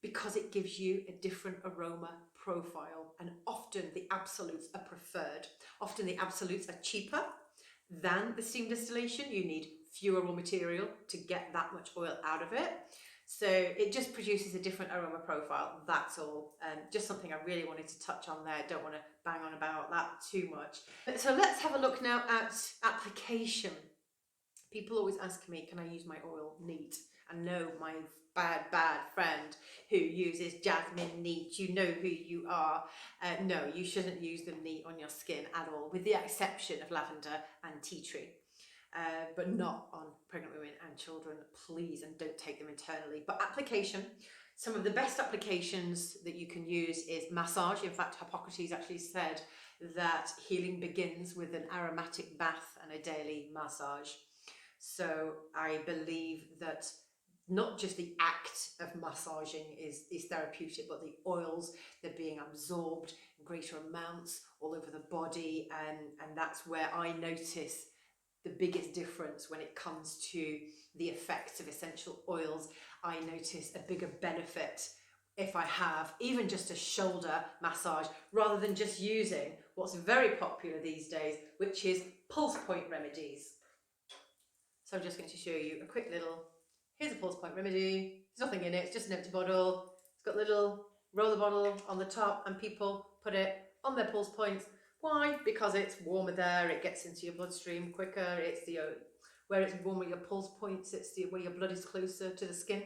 Speaker 1: Because it gives you a different aroma profile, and often the absolutes are preferred. Often the absolutes are cheaper than the steam distillation. You need fewer raw material to get that much oil out of it. So it just produces a different aroma profile, that's all. Just something I really wanted to touch on there. Don't want to bang on about that too much. So let's have a look now at application. People always ask me, can I use my oil neat? And no, my bad friend who uses jasmine neat, you know who you are. No, you shouldn't use them neat on your skin at all, with the exception of lavender and tea tree. But not on pregnant women and children, please, and don't take them internally. But application, some of the best applications that you can use is massage. In fact, Hippocrates actually said that healing begins with an aromatic bath and a daily massage. So I believe that not just the act of massaging is therapeutic, but the oils, they're being absorbed in greater amounts all over the body, and that's where I notice the biggest difference when it comes to the effects of essential oils. I notice a bigger benefit if I have even just a shoulder massage, rather than just using what's very popular these days, which is pulse point remedies. So I'm just going to show you a quick little, here's a pulse point remedy. There's nothing in it, it's just an empty bottle. It's got a little roller bottle on the top, and people put it on their pulse points. Why? Because it's warmer there, it gets into your bloodstream quicker, it's where it's warmer, your pulse points, it's where your blood is closer to the skin.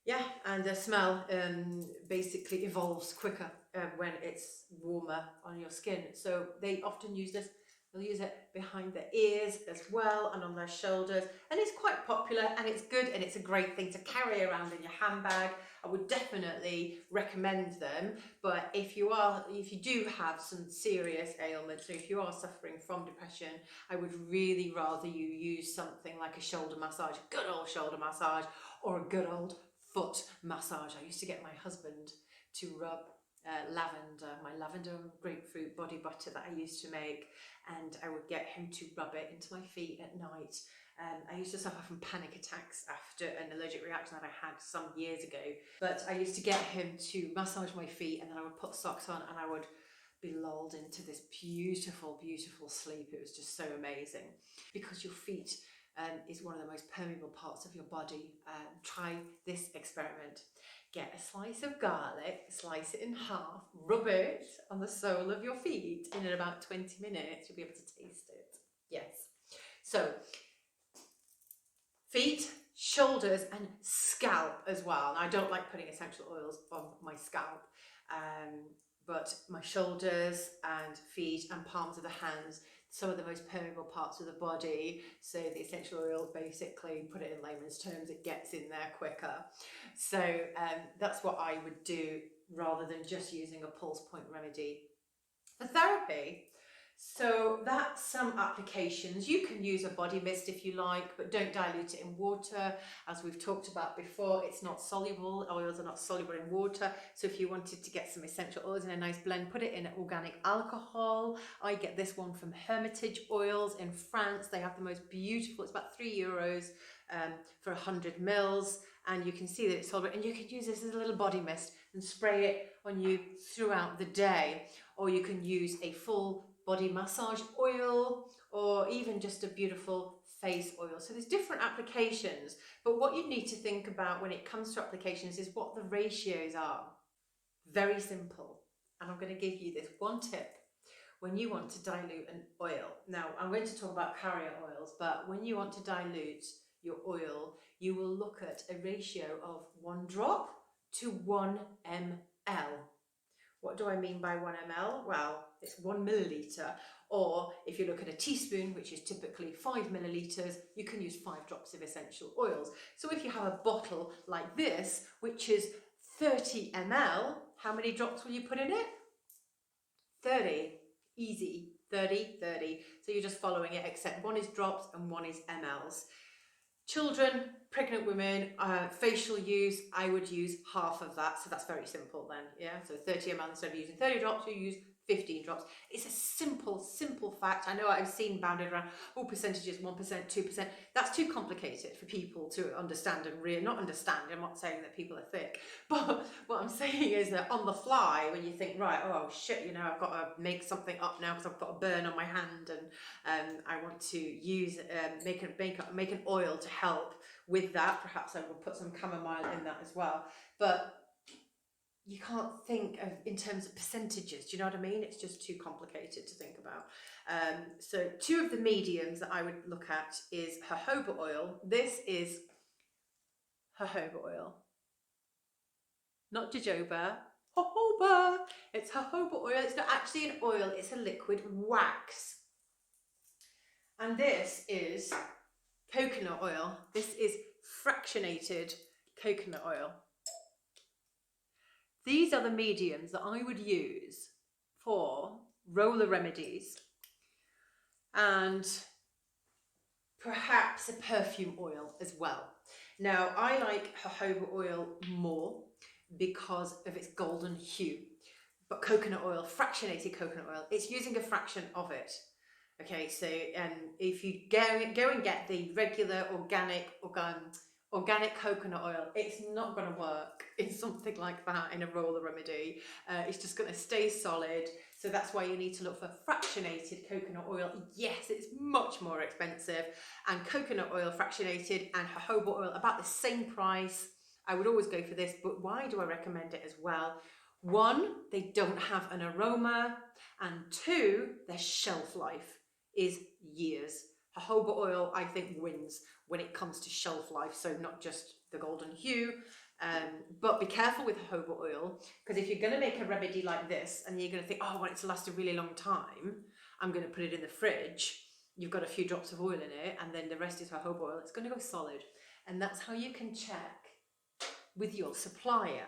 Speaker 1: Yeah, and the smell basically evolves quicker when it's warmer on your skin. So they often use this. They'll use it behind their ears as well, and on their shoulders, and it's quite popular, and it's good, and it's a great thing to carry around in your handbag. I would definitely recommend them. But if you do have some serious ailments, or if you are suffering from depression, I would really rather you use something like a shoulder massage, a good old shoulder massage, or a good old foot massage. I used to get my husband to rub my lavender and grapefruit body butter that I used to make, and I would get him to rub it into my feet at night. I used to suffer from panic attacks after an allergic reaction that I had some years ago, but I used to get him to massage my feet, and then I would put socks on and I would be lulled into this beautiful, beautiful sleep. It was just so amazing, because your feet is one of the most permeable parts of your body. Try this experiment. Get a slice of garlic, slice it in half, rub it on the sole of your feet, and in about 20 minutes you'll be able to taste it. Yes. So feet, shoulders and scalp as well. Now, I don't like putting essential oils on my scalp, but my shoulders and feet and palms of the hands, some of the most permeable parts of the body. So the essential oils, basically, put it in layman's terms, it gets in there quicker. So that's what I would do, rather than just using a pulse point remedy. For therapy, So that's some applications. You can use a body mist if you like, but don't dilute it in water. As we've talked about before, it's not soluble. Oils are not soluble in water. So if you wanted to get some essential oils in a nice blend, put it in organic alcohol. I get this one from Hermitage Oils in France. They have the most beautiful, it's about €3 for 100 mils. And you can see that it's soluble. And you can use this as a little body mist and spray it on you throughout the day. Or you can use a full body massage oil, or even just a beautiful face oil. So there's different applications, but what you need to think about when it comes to applications is what the ratios are. Very simple. And I'm going to give you this one tip when you want to dilute an oil. Now, I'm going to talk about carrier oils, but when you want to dilute your oil, you will look at a ratio of 1 drop to 1 ml. What do I mean by 1 ml? Well, it's 1 milliliter, or if you look at a teaspoon, which is typically 5 milliliters, you can use 5 drops of essential oils. So if you have a bottle like this, which is 30 ml, how many drops will you put in it? 30. Easy. 30, 30. So you're just following it, except one is drops and one is mLs. Children, pregnant women, facial use, I would use half of that. So that's very simple then, yeah? So 30 ml instead of using 30 drops, you use 15 drops. It's a simple fact. I know I've seen bounded around, percentages, 1%, 2%. That's too complicated for people to understand and really, not understand, I'm not saying that people are thick, but what I'm saying is that on the fly, when you think, right, oh shit, you know, I've got to make something up now because I've got a burn on my hand and I want to use, make an oil to help with that. Perhaps I will put some chamomile in that as well. But you can't think of in terms of percentages, do you know what I mean? It's just too complicated to think about. So 2 of the mediums that I would look at is jojoba oil. This is jojoba oil, not jojoba, jojoba. It's jojoba oil. It's not actually an oil, it's a liquid wax. And this is coconut oil. This is fractionated coconut oil. These are the mediums that I would use for roller remedies and perhaps a perfume oil as well. Now, I like jojoba oil more because of its golden hue, but coconut oil, fractionated coconut oil, it's using a fraction of it. Okay, so if you go and get the regular organic coconut oil, it's not going to work in something like that in a roller remedy. It's just going to stay solid. So that's why you need to look for fractionated coconut oil. Yes, it's much more expensive, and coconut oil fractionated and jojoba oil about the same price. I would always go for this, but why do I recommend it as well? 1, they don't have an aroma, and 2, their shelf life is years. Jojoba oil, I think, wins when it comes to shelf life, so not just the golden hue, but be careful with jojoba oil, because if you're going to make a remedy like this and you're going to think, oh, I want it to last a really long time, I'm going to put it in the fridge, you've got a few drops of oil in it, and then the rest is jojoba oil, it's going to go solid. And that's how you can check with your supplier.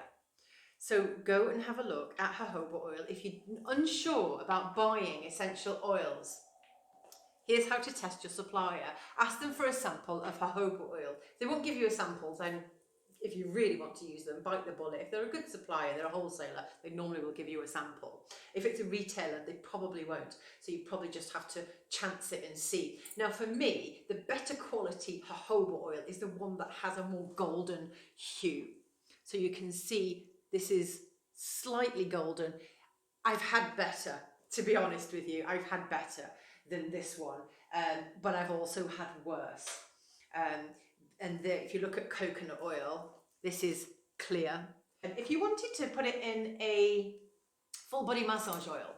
Speaker 1: So go and have a look at jojoba oil. If you're unsure about buying essential oils, here's how to test your supplier. Ask them for a sample of jojoba oil. If they won't give you a sample, then if you really want to use them, bite the bullet. If they're a good supplier, they're a wholesaler, they normally will give you a sample. If it's a retailer, they probably won't. So you probably just have to chance it and see. Now for me, the better quality jojoba oil is the one that has a more golden hue. So you can see this is slightly golden. I've had better, to be honest with you. I've had better than this one, but I've also had worse. If you look at coconut oil, this is clear. And if you wanted to put it in a full body massage oil,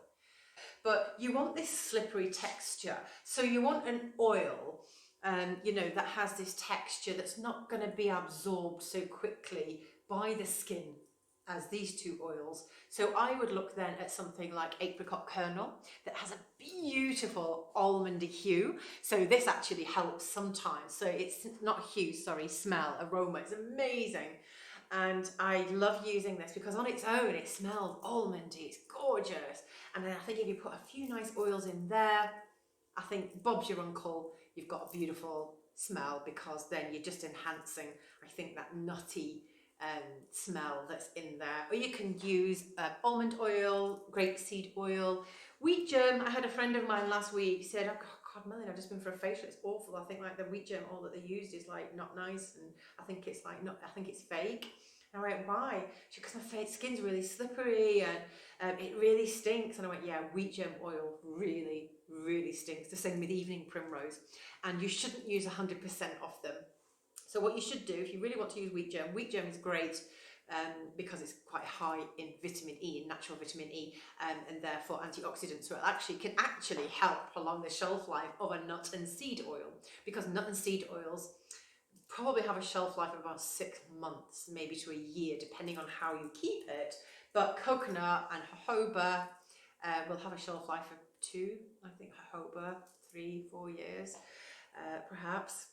Speaker 1: but you want this slippery texture, so you want an oil that has this texture that's not going to be absorbed so quickly by the skin as these 2 oils. So I would look then at something like apricot kernel that has a beautiful almondy hue. So this actually helps sometimes. So it's not hue, sorry, smell, aroma. It's amazing. And I love using this because on its own, it smells almondy. It's gorgeous. And then I think if you put a few nice oils in there, I think Bob's your uncle, you've got a beautiful smell, because then you're just enhancing, I think, that nutty smell that's in there. Or you can use almond oil, grapeseed oil, wheat germ. I had a friend of mine last week said, oh God, Melanie, I've just been for a facial, it's awful. I think like the wheat germ oil that they used is like not nice, and I think it's like not, I think it's fake. And I went, why? She said, because my skin's really slippery and it really stinks. And I went, yeah, wheat germ oil really, really stinks. The same with evening primrose. And you shouldn't use 100% of them. So what you should do, if you really want to use wheat germ is great because it's quite high in vitamin E, in natural vitamin E, and therefore antioxidants. So it can actually help prolong the shelf life of a nut and seed oil, because nut and seed oils probably have a shelf life of about 6 months, maybe to a year, depending on how you keep it. But coconut and jojoba will have a shelf life of 2, I think jojoba, 3, 4 years, perhaps.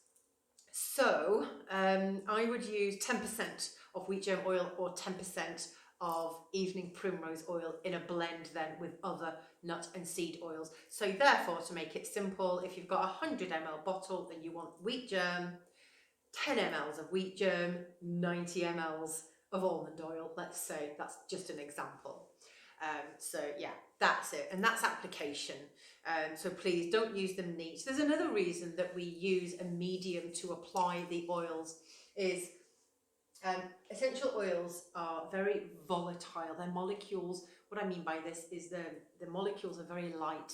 Speaker 1: So I would use 10% of wheat germ oil or 10% of evening primrose oil in a blend then with other nut and seed oils. So therefore, to make it simple, if you've got a 100 ml bottle and you want wheat germ, 10 mLs of wheat germ, 90 mLs of almond oil, let's say. That's just an example. So yeah, that's it, and that's application. So please don't use them neat. There's another reason that we use a medium to apply the oils is essential oils are very volatile. Their molecules, what I mean by this is the molecules are very light.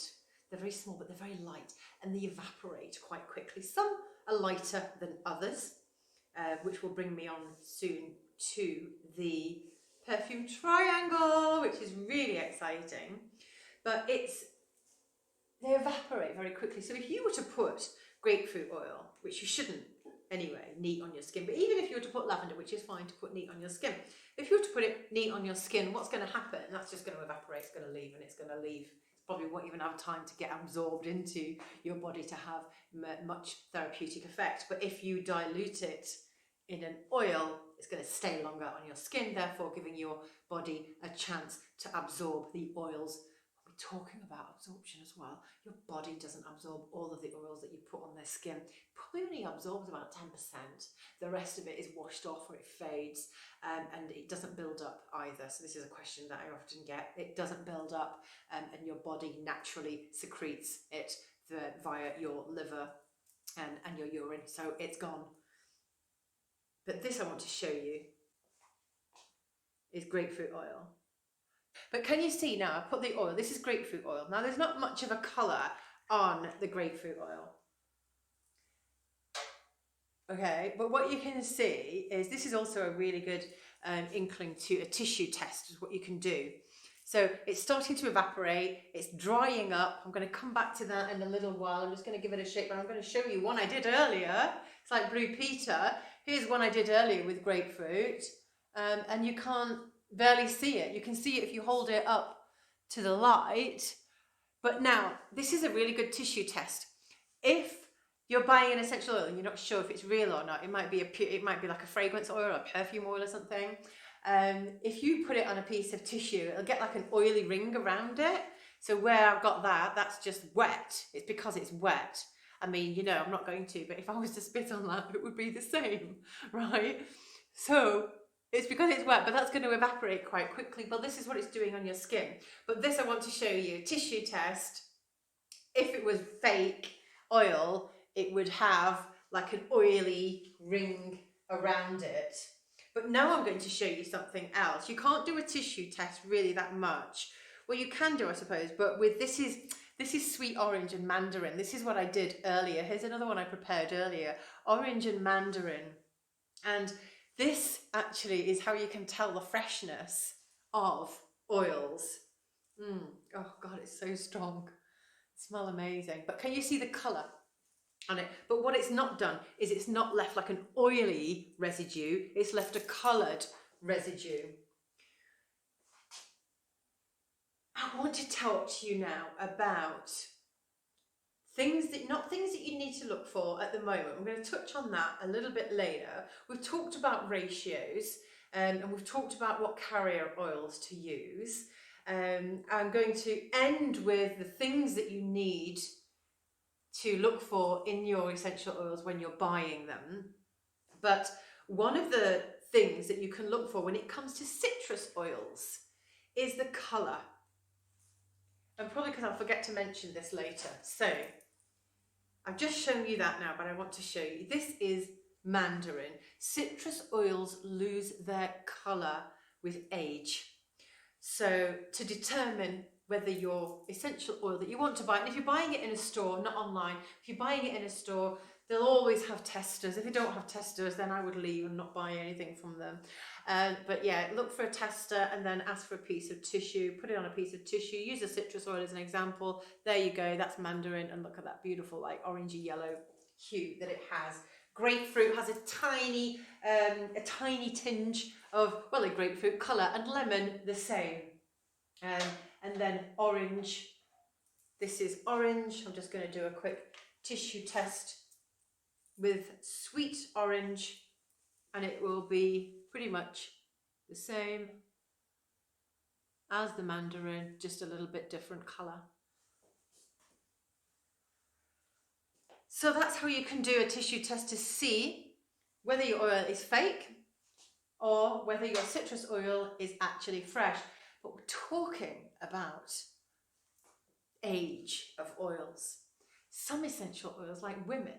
Speaker 1: They're very small, but they're very light, and they evaporate quite quickly. Some are lighter than others, which will bring me on soon to the perfume triangle, which is really exciting. But they evaporate very quickly. So if you were to put grapefruit oil, which you shouldn't anyway, neat on your skin, but even if you were to put lavender, which is fine to put neat on your skin, if you were to put it neat on your skin, what's going to happen? That's just going to evaporate, it's going to leave, and it's going to leave. Probably won't even have time to get absorbed into your body to have much therapeutic effect. But if you dilute it in an oil, it's going to stay longer on your skin, therefore giving your body a chance to absorb the oils. We're talking about absorption as well. Your body doesn't absorb all of the oils that you put on their skin. Probably only absorbs about 10%. The rest of it is washed off or it fades, and it doesn't build up either. So this is a question that I often get. It doesn't build up, and your body naturally secretes it via your liver and your urine. So it's gone. But this I want to show you is grapefruit oil. But can you see now, I put the oil, this is grapefruit oil. Now there's not much of a colour on the grapefruit oil. Okay, but what you can see is this is also a really good inkling to a tissue test, is what you can do. So it's starting to evaporate, it's drying up. I'm going to come back to that in a little while. I'm just going to give it a shake, but I'm going to show you one I did earlier. It's like Blue Peter. Here's one I did earlier with grapefruit, and you can't barely see it. You can see it if you hold it up to the light. But now, this is a really good tissue test. If you're buying an essential oil and you're not sure if it's real or not, it might be like a fragrance oil or a perfume oil or something. If you put it on a piece of tissue, it'll get like an oily ring around it. So where I've got that's just wet. It's because it's wet. I mean, you know, I'm not going to, but if I was to spit on that, it would be the same, right? So it's because it's wet, but that's going to evaporate quite quickly. Well, this is what it's doing on your skin. But this I want to show you, tissue test. If it was fake oil, it would have like an oily ring around it. But now I'm going to show you something else. You can't do a tissue test really that much. Well, you can do, I suppose, but with this is sweet orange and mandarin. This is what I did earlier. Here's another one I prepared earlier, orange and mandarin. And this actually is how you can tell the freshness of oils. Oh God, it's so strong. Smell amazing. But can you see the colour on it? But what it's not done is it's not left like an oily residue, it's left a coloured residue. I want to talk to you now about not things that you need to look for at the moment. I'm going to touch on that a little bit later. We've talked about ratios, and we've talked about what carrier oils to use. I'm going to end with the things that you need to look for in your essential oils when you're buying them. But one of the things that you can look for when it comes to citrus oils is the colour. And probably because I'll forget to mention this later. So I've just shown you that now, but I want to show you. This is mandarin. Citrus oils lose their colour with age. So to determine whether your essential oil that you want to buy, and if you're buying it in a store, not online, if you're buying it in a store, they'll always have testers. If they don't have testers, then I would leave and not buy anything from them. But yeah, look for a tester and then ask for a piece of tissue, put it on a piece of tissue, use a citrus oil as an example. There you go, that's mandarin, and look at that beautiful like orangey yellow hue that it has. Grapefruit has a tiny tinge of, well, a grapefruit colour, and lemon the same. And then orange, this is orange. I'm just going to do a quick tissue test with sweet orange, and it will be pretty much the same as the mandarin, just a little bit different colour. So that's how you can do a tissue test to see whether your oil is fake or whether your citrus oil is actually fresh. But we're talking about age of oils. Some essential oils, like women,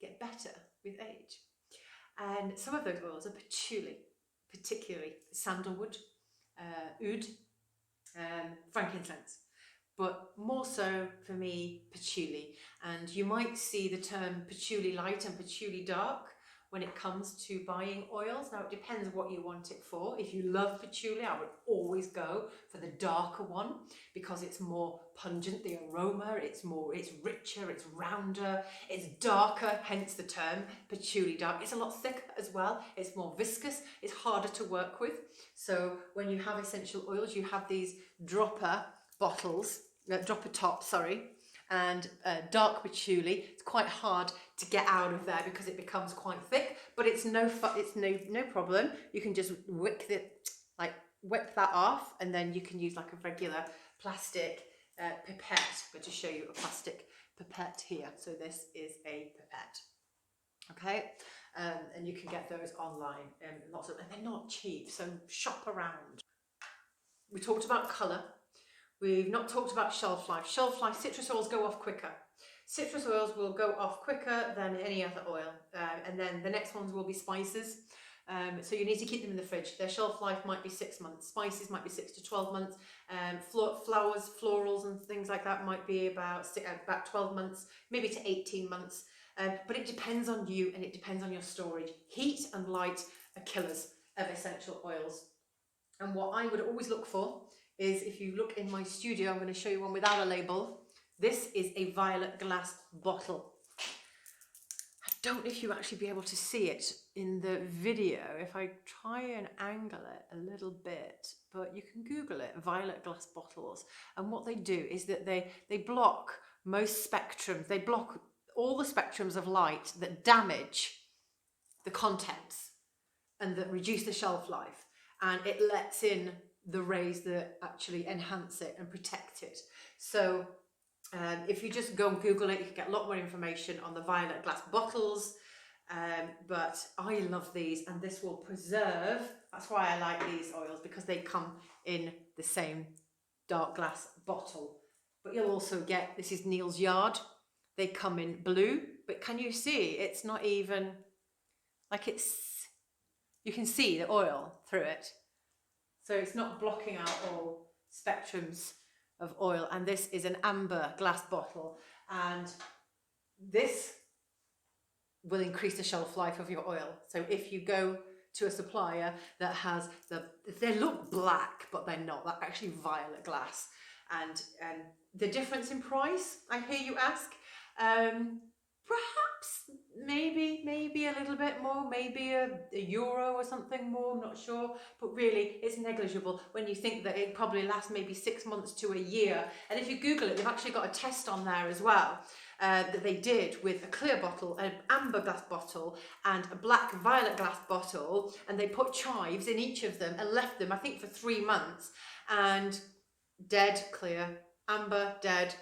Speaker 1: get better with age. And some of those oils are patchouli, particularly sandalwood, oud, frankincense. But more so for me, patchouli. And you might see the term patchouli light and patchouli dark when it comes to buying oils. Now it depends what you want it for. If you love patchouli, I would always go for the darker one because it's more pungent, the aroma, it's richer, it's rounder, it's darker, hence the term patchouli dark. It's a lot thicker as well, it's more viscous, it's harder to work with. So when you have essential oils, you have these dropper bottles, dropper tops, sorry, and dark patchouli. It's quite hard to get out of there because it becomes quite thick, but it's no problem. You can just whip that off, and then you can use like a regular plastic pipette. I'm going to show you a plastic pipette here. So this is a pipette, okay, and you can get those online. And they're not cheap, so shop around. We talked about colour. We've not talked about shelf life. Shelf life, citrus oils go off quicker. Citrus oils will go off quicker than any other oil. And then the next ones will be spices. So you need to keep them in the fridge. Their shelf life might be 6 months. Spices might be 6 to 12 months. Flowers, florals and things like that might be about 12 months, maybe to 18 months. But it depends on you and it depends on your storage. Heat and light are killers of essential oils. And what I would always look for is, if you look in my studio, I'm going to show you one without a label. This is a violet glass bottle. I don't know if you actually be able to see it in the video if I try and angle it a little bit, but you can Google it, violet glass bottles. And what they do is that they block most spectrums. They block all the spectrums of light that damage the contents and that reduce the shelf life. And it lets in the rays that actually enhance it and protect it. So if you just go and Google it, you can get a lot more information on the violet glass bottles. But I love these, and this will preserve. That's why I like these oils, because they come in the same dark glass bottle. But you'll also get, this is Neal's Yard. They come in blue, but can you see? It's not even like you can see the oil through it. So it's not blocking out all spectrums of oil. And this is an amber glass bottle. And this will increase the shelf life of your oil. So if you go to a supplier that has they look black, but they're not. They're actually violet glass. And the difference in price, I hear you ask, perhaps maybe a little bit more, maybe a euro or something more, I'm not sure, but really it's negligible when you think that it probably lasts maybe 6 months to a year. And if you Google it, they've actually got a test on there as well that they did with a clear bottle, an amber glass bottle and a black violet glass bottle, and they put chives in each of them and left them, I think, for 3 months. And dead, clear, amber, dead,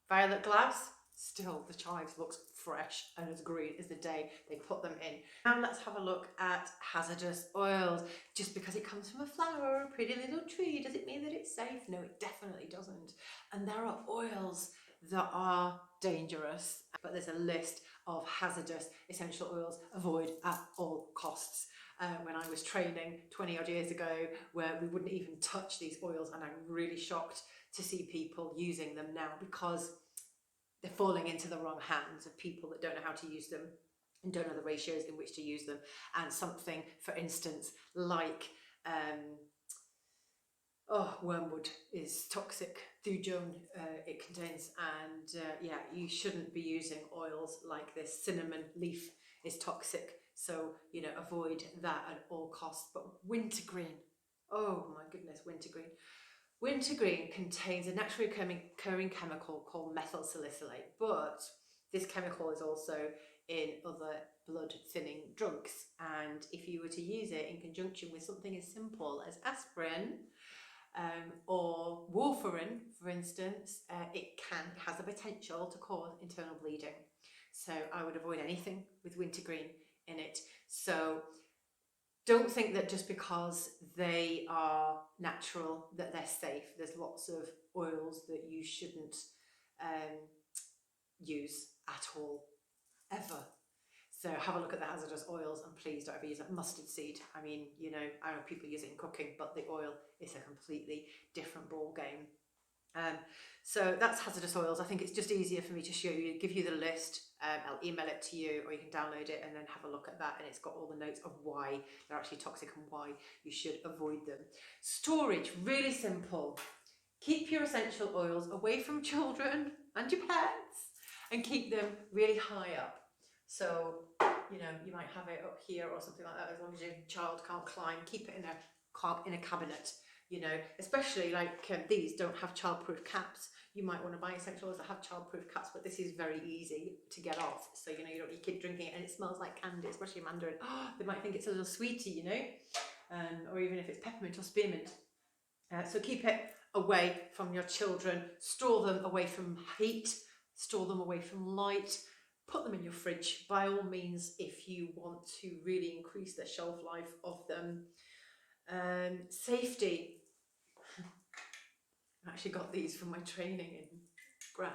Speaker 1: violet glass, still the chives looks fresh and as green as the day they put them in. Now let's have a look at hazardous oils. Just because it comes from a flower or a pretty little tree, does it mean that it's safe? No, it definitely doesn't. And there are oils that are dangerous, but there's a list of hazardous essential oils avoid at all costs. When I was training 20 odd years ago, where we wouldn't even touch these oils, and I'm really shocked to see people using them now because they're falling into the wrong hands of people that don't know how to use them and don't know the ratios in which to use them. And something, for instance, like wormwood is toxic. Thujon it contains, and yeah, you shouldn't be using oils like this. Cinnamon leaf is toxic, so you know, avoid that at all costs. But wintergreen, oh my goodness, wintergreen. Wintergreen contains a naturally occurring chemical called methyl salicylate, but this chemical is also in other blood thinning drugs, and if you were to use it in conjunction with something as simple as aspirin or warfarin, for instance, it has the potential to cause internal bleeding. So I would avoid anything with wintergreen in it. So don't think that just because they are natural that they're safe. There's lots of oils that you shouldn't use at all, ever. So have a look at the hazardous oils, and please don't ever use a mustard seed. I mean, you know, I know people use it in cooking, but the oil is a completely different ball game. So that's hazardous oils. I think it's just easier for me to show you, give you the list. I'll email it to you, or you can download it and then have a look at that, and it's got all the notes of why they're actually toxic and why you should avoid them. Storage, really simple. Keep your essential oils away from children and your pets, and keep them really high up. So, you know, you might have it up here or something like that. As long as your child can't climb, keep it in a cabinet. You know, especially like these don't have childproof caps. You might want to buy essential oils that have childproof caps, but this is very easy to get off. So, you know, you don't need your kid drinking it and it smells like candy, especially mandarin. Oh, they might think it's a little sweetie, you know, or even if it's peppermint or spearmint. So keep it away from your children. Store them away from heat. Store them away from light. Put them in your fridge, by all means, if you want to really increase the shelf life of them. Safety. I actually got these from my training in grass.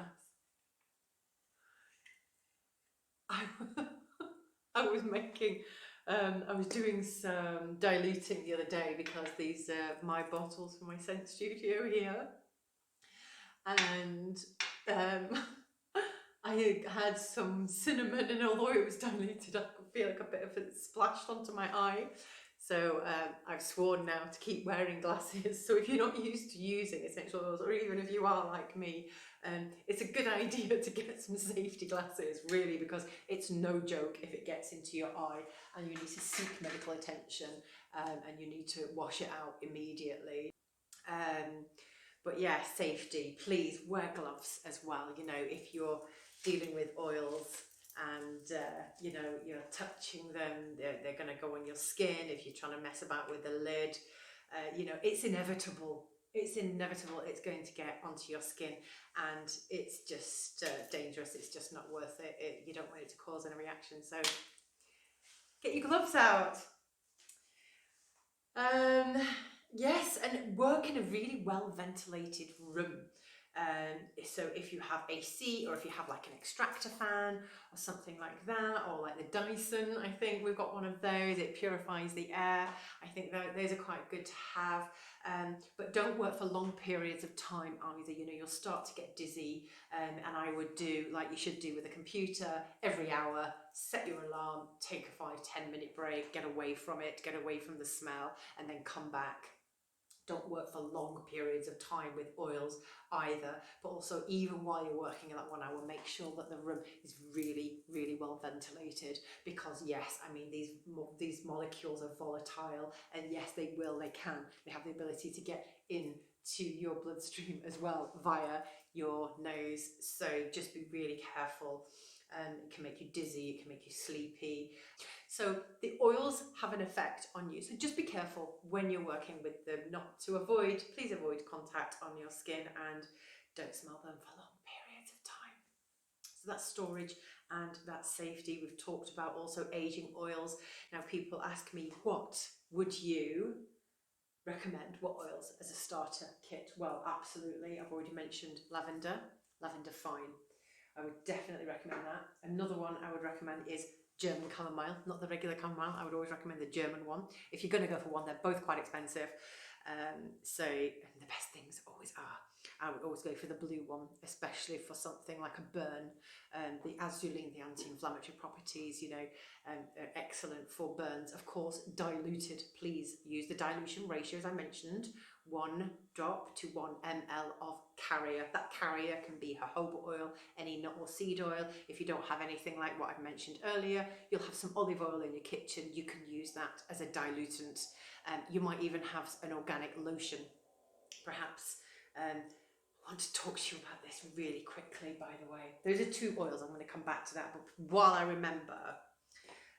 Speaker 1: I was making, I was doing some diluting the other day because these are my bottles from my scent studio here. And I had some cinnamon, and although it was diluted, I could feel like a bit of it splashed onto my eye. So I've sworn now to keep wearing glasses. So if you're not used to using essential oils, or even if you are like me, it's a good idea to get some safety glasses, really, because it's no joke if it gets into your eye and you need to seek medical attention, and you need to wash it out immediately. But yeah, safety, please wear gloves as well. You know, if you're dealing with oils and you know, you're touching them, they're going to go on your skin. If you're trying to mess about with the lid, you know, it's inevitable. It's inevitable. It's going to get onto your skin, and it's just dangerous. It's just not worth it. You don't want it to cause any reaction. So get your gloves out. Yes, and work in a really well ventilated room. So if you have AC, or if you have like an extractor fan or something like that, or like the Dyson, I think we've got one of those, it purifies the air. I think that those are quite good to have, but don't work for long periods of time either. You know, you'll start to get dizzy, and I would do like you should do with a computer, every hour, set your alarm, take a 5-10 minute break, get away from it, get away from the smell, and then come back. Don't work for long periods of time with oils either, but also even while you're working in that 1 hour, make sure that the room is really, really well ventilated, because yes, I mean, these molecules are volatile, and yes, they have the ability to get into your bloodstream as well via your nose. So just be really careful. It can make you dizzy, it can make you sleepy. So the oils have an effect on you. So just be careful when you're working with them, please avoid contact on your skin and don't smell them for long periods of time. So that's storage and that's safety. We've talked about also aging oils. Now people ask me, what would you recommend? What oils as a starter kit? Well, absolutely. I've already mentioned lavender, lavender fine. I would definitely recommend that. Another one I would recommend is German chamomile, not the regular chamomile. I would always recommend the German one. If you're going to go for one, they're both quite expensive. So the best things always are. I would always go for the blue one, especially for something like a burn. The azulene, the anti-inflammatory properties, you know, are excellent for burns. Of course, diluted. Please use the dilution ratio, as I mentioned, 1 drop to 1 ml of carrier. That carrier can be jojoba oil, any nut or seed oil. If you don't have anything like what I've mentioned earlier, you'll have some olive oil in your kitchen. You can use that as a dilutant. You might even have an organic lotion, perhaps. I want to talk to you about this really quickly, by the way. Those are 2 oils. I'm going to come back to that. But while I remember,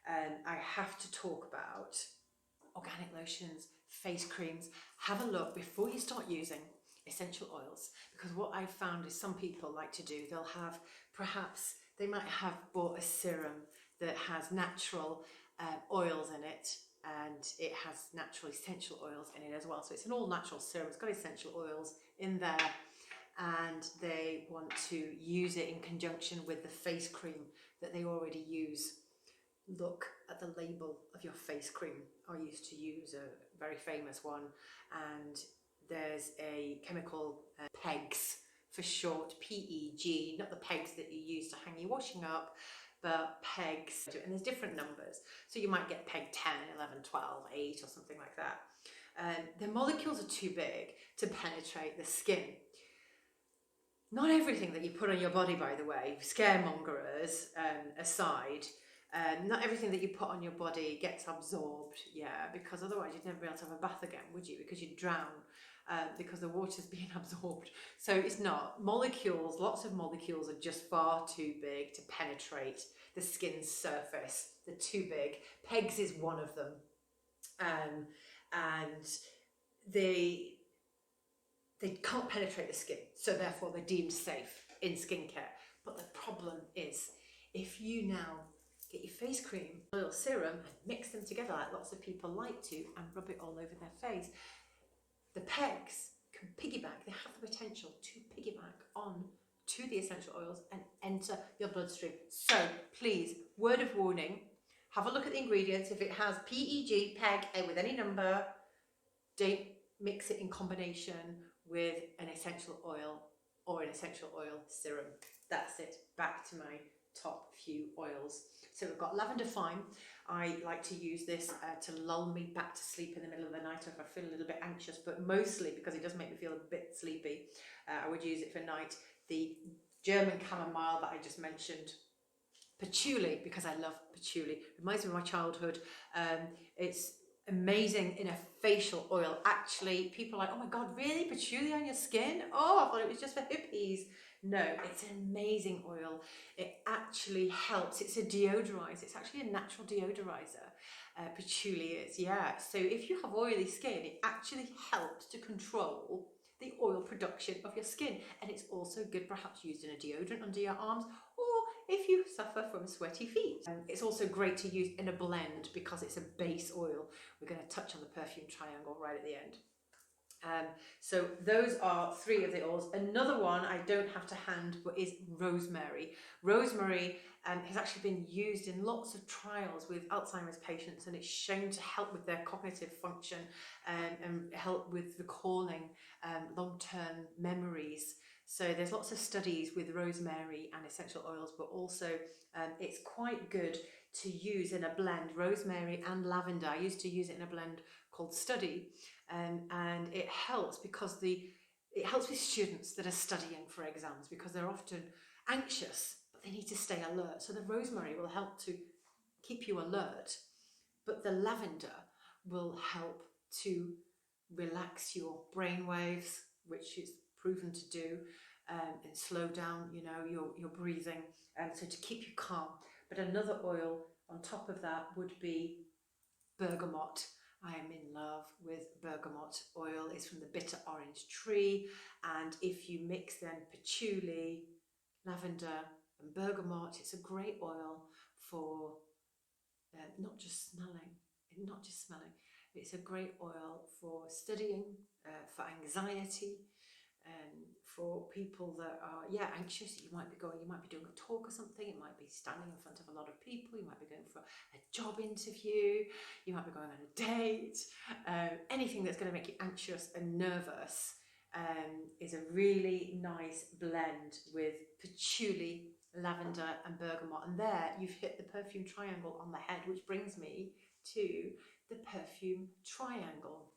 Speaker 1: I have to talk about organic lotions, face creams. Have a look before you start using essential oils, because what I've found is some people like to do, they might have bought a serum that has natural oils in it, and it has natural essential oils in it as well. So it's an all natural serum, it's got essential oils in there, and they want to use it in conjunction with the face cream that they already use. Look at the label of your face cream. I used to use a very famous one, and there's a chemical, PEGs for short, PEG, not the pegs that you use to hang your washing up, but PEGs, and there's different numbers. So you might get PEG 10, 11, 12, 8 or something like that. The molecules are too big to penetrate the skin. Not everything that you put on your body, by the way, scaremongers aside, not everything that you put on your body gets absorbed, because otherwise you'd never be able to have a bath again, would you? Because you'd drown, because the water's being absorbed. So it's not. Molecules, lots of molecules are just far too big to penetrate the skin's surface. They're too big. PEGs is one of them. And they can't penetrate the skin, so therefore they're deemed safe in skincare. But the problem is, if you now get your face cream, oil serum, and mix them together like lots of people like to, and rub it all over their face, the PEGs can piggyback. They have the potential to piggyback on to the essential oils and enter your bloodstream. So please, word of warning, have a look at the ingredients. If it has PEG, PEG, with any number, don't mix it in combination with an essential oil or an essential oil serum. That's it. Back to my top few oils. So we've got lavender fine. I like to use this to lull me back to sleep in the middle of the night if I feel a little bit anxious, but mostly because it does make me feel a bit sleepy. I would use it for night. The German chamomile that I just mentioned. Patchouli, because I love patchouli. Reminds me of my childhood. It's amazing in a facial oil. Actually, people are like, oh my God, really? Patchouli on your skin? Oh, I thought it was just for hippies. No, it's an amazing oil. It actually helps. It's a deodorizer. It's actually a natural deodorizer. Patchouli is, So if you have oily skin, it actually helps to control the oil production of your skin. And it's also good perhaps used in a deodorant under your arms, or if you suffer from sweaty feet. It's also great to use in a blend because it's a base oil. We're going to touch on the perfume triangle right at the end. So those are 3 of the oils. Another one I don't have to hand, but is rosemary. Rosemary has actually been used in lots of trials with Alzheimer's patients, and it's shown to help with their cognitive function and help with recalling long-term memories. So there's lots of studies with rosemary and essential oils, but also it's quite good to use in a blend, rosemary and lavender. I used to use it in a blend called Study, and it helps because it helps with students that are studying for exams, because they're often anxious, but they need to stay alert. So the rosemary will help to keep you alert, but the lavender will help to relax your brain waves, which is proven to do. and slow down, you know, your breathing, so to keep you calm. But another oil on top of that would be bergamot. I am in love with bergamot oil. It's from the bitter orange tree, and if you mix then patchouli, lavender and bergamot, it's a great oil for not just smelling. It's a great oil for studying, for anxiety, for people that are anxious. You might be doing a talk or something. It might be standing in front of a lot of people. You might be going for a job interview. You might be going on a date. Anything that's going to make you anxious and nervous is a really nice blend with patchouli, lavender and bergamot. And there you've hit the perfume triangle on the head, which brings me to the perfume triangle.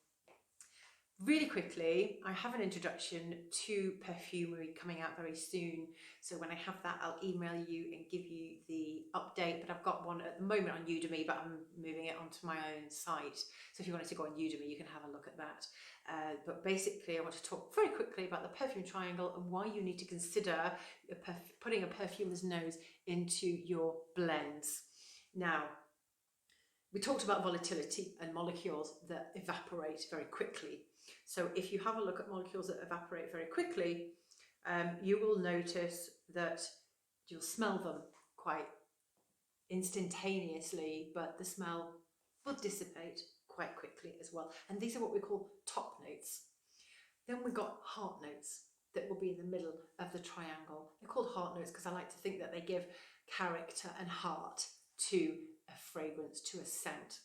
Speaker 1: Really quickly, I have an introduction to perfumery coming out very soon. So when I have that, I'll email you and give you the update. But I've got one at the moment on Udemy, but I'm moving it onto my own site. So if you wanted to go on Udemy, you can have a look at that. But basically, I want to talk very quickly about the perfume triangle and why you need to consider putting a perfumer's nose into your blends. Now, we talked about volatility and molecules that evaporate very quickly. So if you have a look at molecules that evaporate very quickly, you will notice that you'll smell them quite instantaneously, but the smell will dissipate quite quickly as well. And these are what we call top notes. Then we've got heart notes that will be in the middle of the triangle. They're called heart notes because I like to think that they give character and heart to a fragrance, to a scent.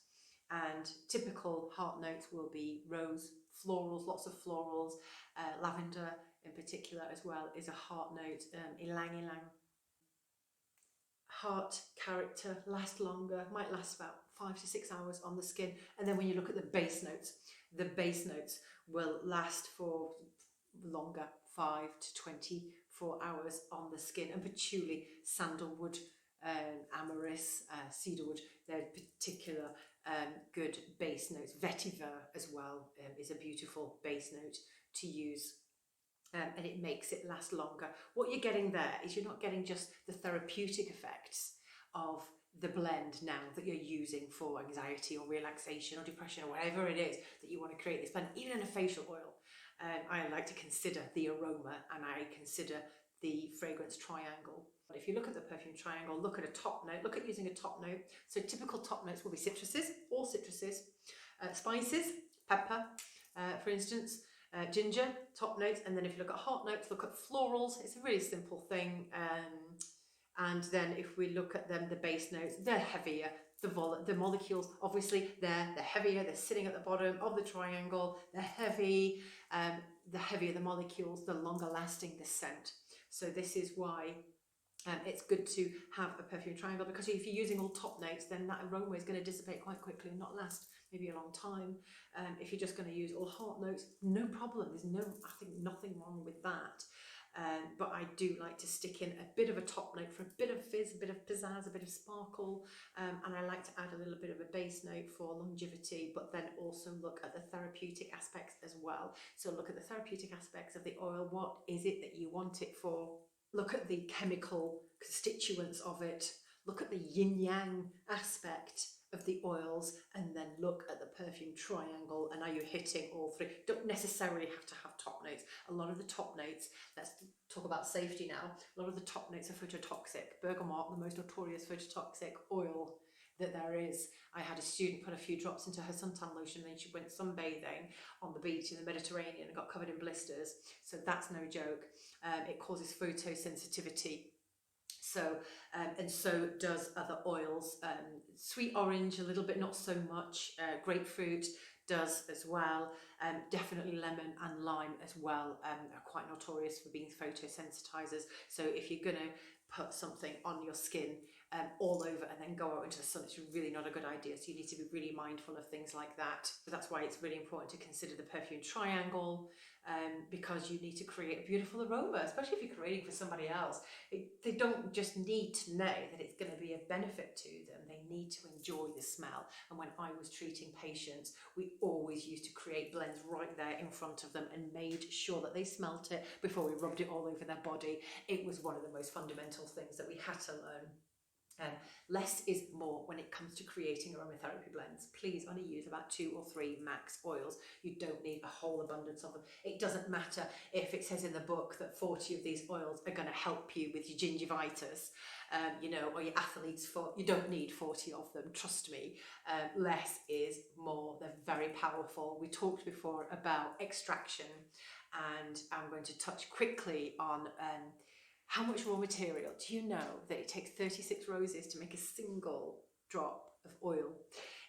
Speaker 1: And typical heart notes will be rose, florals, lots of florals, lavender in particular as well is a heart note, ylang ylang. Heart, character, last longer, might last about 5 to 6 hours on the skin. And then when you look at the base notes will last for longer, 5 to 24 hours on the skin. And patchouli, sandalwood, amyris, cedarwood, they're particular good base notes. Vetiver as well is a beautiful base note to use. And it makes it last longer. What you're getting there is you're not getting just the therapeutic effects of the blend now that you're using for anxiety or relaxation or depression or whatever it is that you want to create this blend. Even in a facial oil, I like to consider the aroma and I consider the fragrance triangle. But if you look at the perfume triangle, look at a top note, look at using a top note. So typical top notes will be citruses, all citruses, spices, pepper, for instance, ginger, top notes. And then if you look at heart notes, look at florals. It's a really simple thing. And then if we look at them, the base notes, they're heavier. The molecules, obviously, they're heavier. They're sitting at the bottom of the triangle. They're heavy. The heavier the molecules, the longer lasting the scent. So this is why it's good to have a perfume triangle, because if you're using all top notes, then that aroma is going to dissipate quite quickly and not last maybe a long time. If you're just going to use all heart notes, no problem. I think nothing wrong with that. But I do like to stick in a bit of a top note for a bit of fizz, a bit of pizzazz, a bit of sparkle, and I like to add a little bit of a base note for longevity, but then also look at the therapeutic aspects as well. So look at the therapeutic aspects of the oil. What is it that you want it for? Look at the chemical constituents of it. Look at the yin-yang aspect of the oils, and then look at the perfume triangle, and are you hitting all three? Don't necessarily have to have top notes. A lot of the top notes, let's talk about safety now, a lot of the top notes are phototoxic. Bergamot, the most notorious phototoxic oil that there is. I had a student put a few drops into her suntan lotion, and then she went sunbathing on the beach in the Mediterranean and got covered in blisters. So that's no joke. It causes photosensitivity. So, and so does other oils. Sweet orange, a little bit, not so much. Grapefruit does as well. Definitely lemon and lime as well are quite notorious for being photosensitizers. So if you're going to put something on your skin all over and then go out into the sun, it's really not a good idea. So you need to be really mindful of things like that. So that's why it's really important to consider the perfume triangle, because you need to create a beautiful aroma, especially if you're creating for somebody else. They don't just need to know that it's going to be a benefit to them, they need to enjoy the smell. And when I was treating patients, we always used to create blends blends right there in front of them and made sure that they smelt it before we rubbed it all over their body. It was one of the most fundamental things that we had to learn. Less is more when it comes to creating aromatherapy blends. Please only use about 2 or 3 max oils. You don't need a whole abundance of them. It doesn't matter if it says in the book that 40 of these oils are going to help you with your gingivitis, or your athlete's foot. You don't need 40 of them, trust me. Less is more. They're very powerful. We talked before about extraction, and I'm going to touch quickly on how much raw material. Do you know that it takes 36 roses to make a single drop of oil?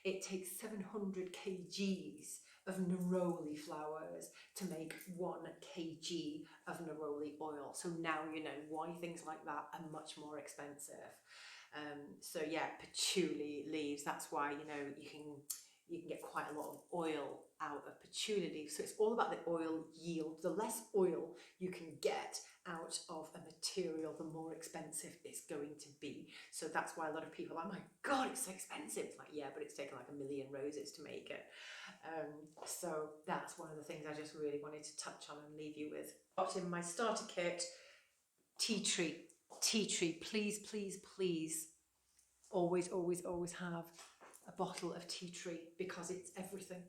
Speaker 1: It takes 700 kgs of neroli flowers to make 1 kg of neroli oil. So now you know why things like that are much more expensive. So yeah, patchouli leaves, that's why, you can get quite a lot of oil out of patchouli leaves. So it's all about the oil yield. The less oil you can get out of a material, the more expensive it's going to be. So that's why a lot of people are like, oh my God, it's so expensive. It's like, yeah, but it's taken like 1 million roses to make it. So that's one of the things I just really wanted to touch on and leave you with. Got in my starter kit, tea tree. Tea tree, please, please, please, always, always, always have a bottle of tea tree, because it's everything.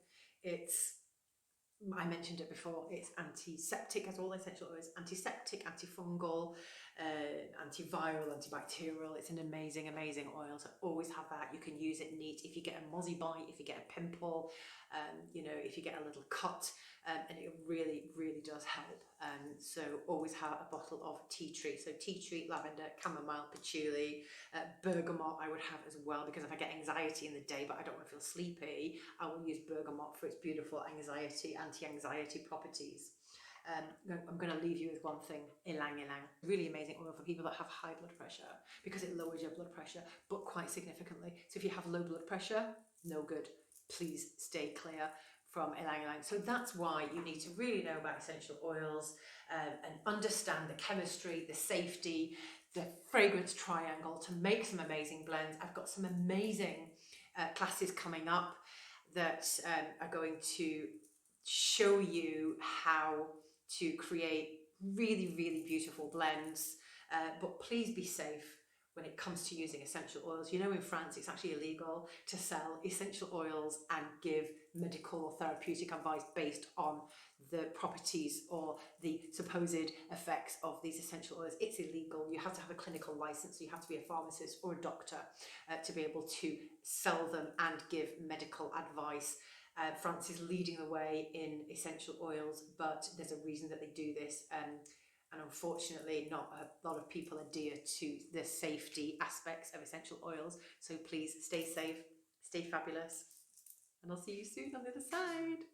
Speaker 1: I mentioned it before, it's antiseptic, as all essential oils, antiseptic, antifungal, antiviral, antibacterial. It's an amazing, amazing oil. So always have that. You can use it neat if you get a mozzie bite, if you get a pimple, if you get a little cut, and it really, really does help. So always have a bottle of tea tree. So tea tree, lavender, chamomile, patchouli, bergamot I would have as well, because if I get anxiety in the day but I don't want to feel sleepy, I will use bergamot for its beautiful anti-anxiety properties. I'm going to leave you with one thing, ylang ylang. Really amazing oil for people that have high blood pressure, because it lowers your blood pressure, but quite significantly. So if you have low blood pressure, no good. Please stay clear from ylang ylang. So that's why you need to really know about essential oils, and understand the chemistry, the safety, the fragrance triangle to make some amazing blends. I've got some amazing classes coming up that are going to show you how to create really, really beautiful blends, but please be safe when it comes to using essential oils. In France it's actually illegal to sell essential oils and give medical or therapeutic advice based on the properties or the supposed effects of these essential oils. It's illegal. You have to have a clinical license. So you have to be a pharmacist or a doctor to be able to sell them and give medical advice. France is leading the way in essential oils, but there's a reason that they do this. And unfortunately, not a lot of people adhere to the safety aspects of essential oils. So please stay safe, stay fabulous, and I'll see you soon on the other side.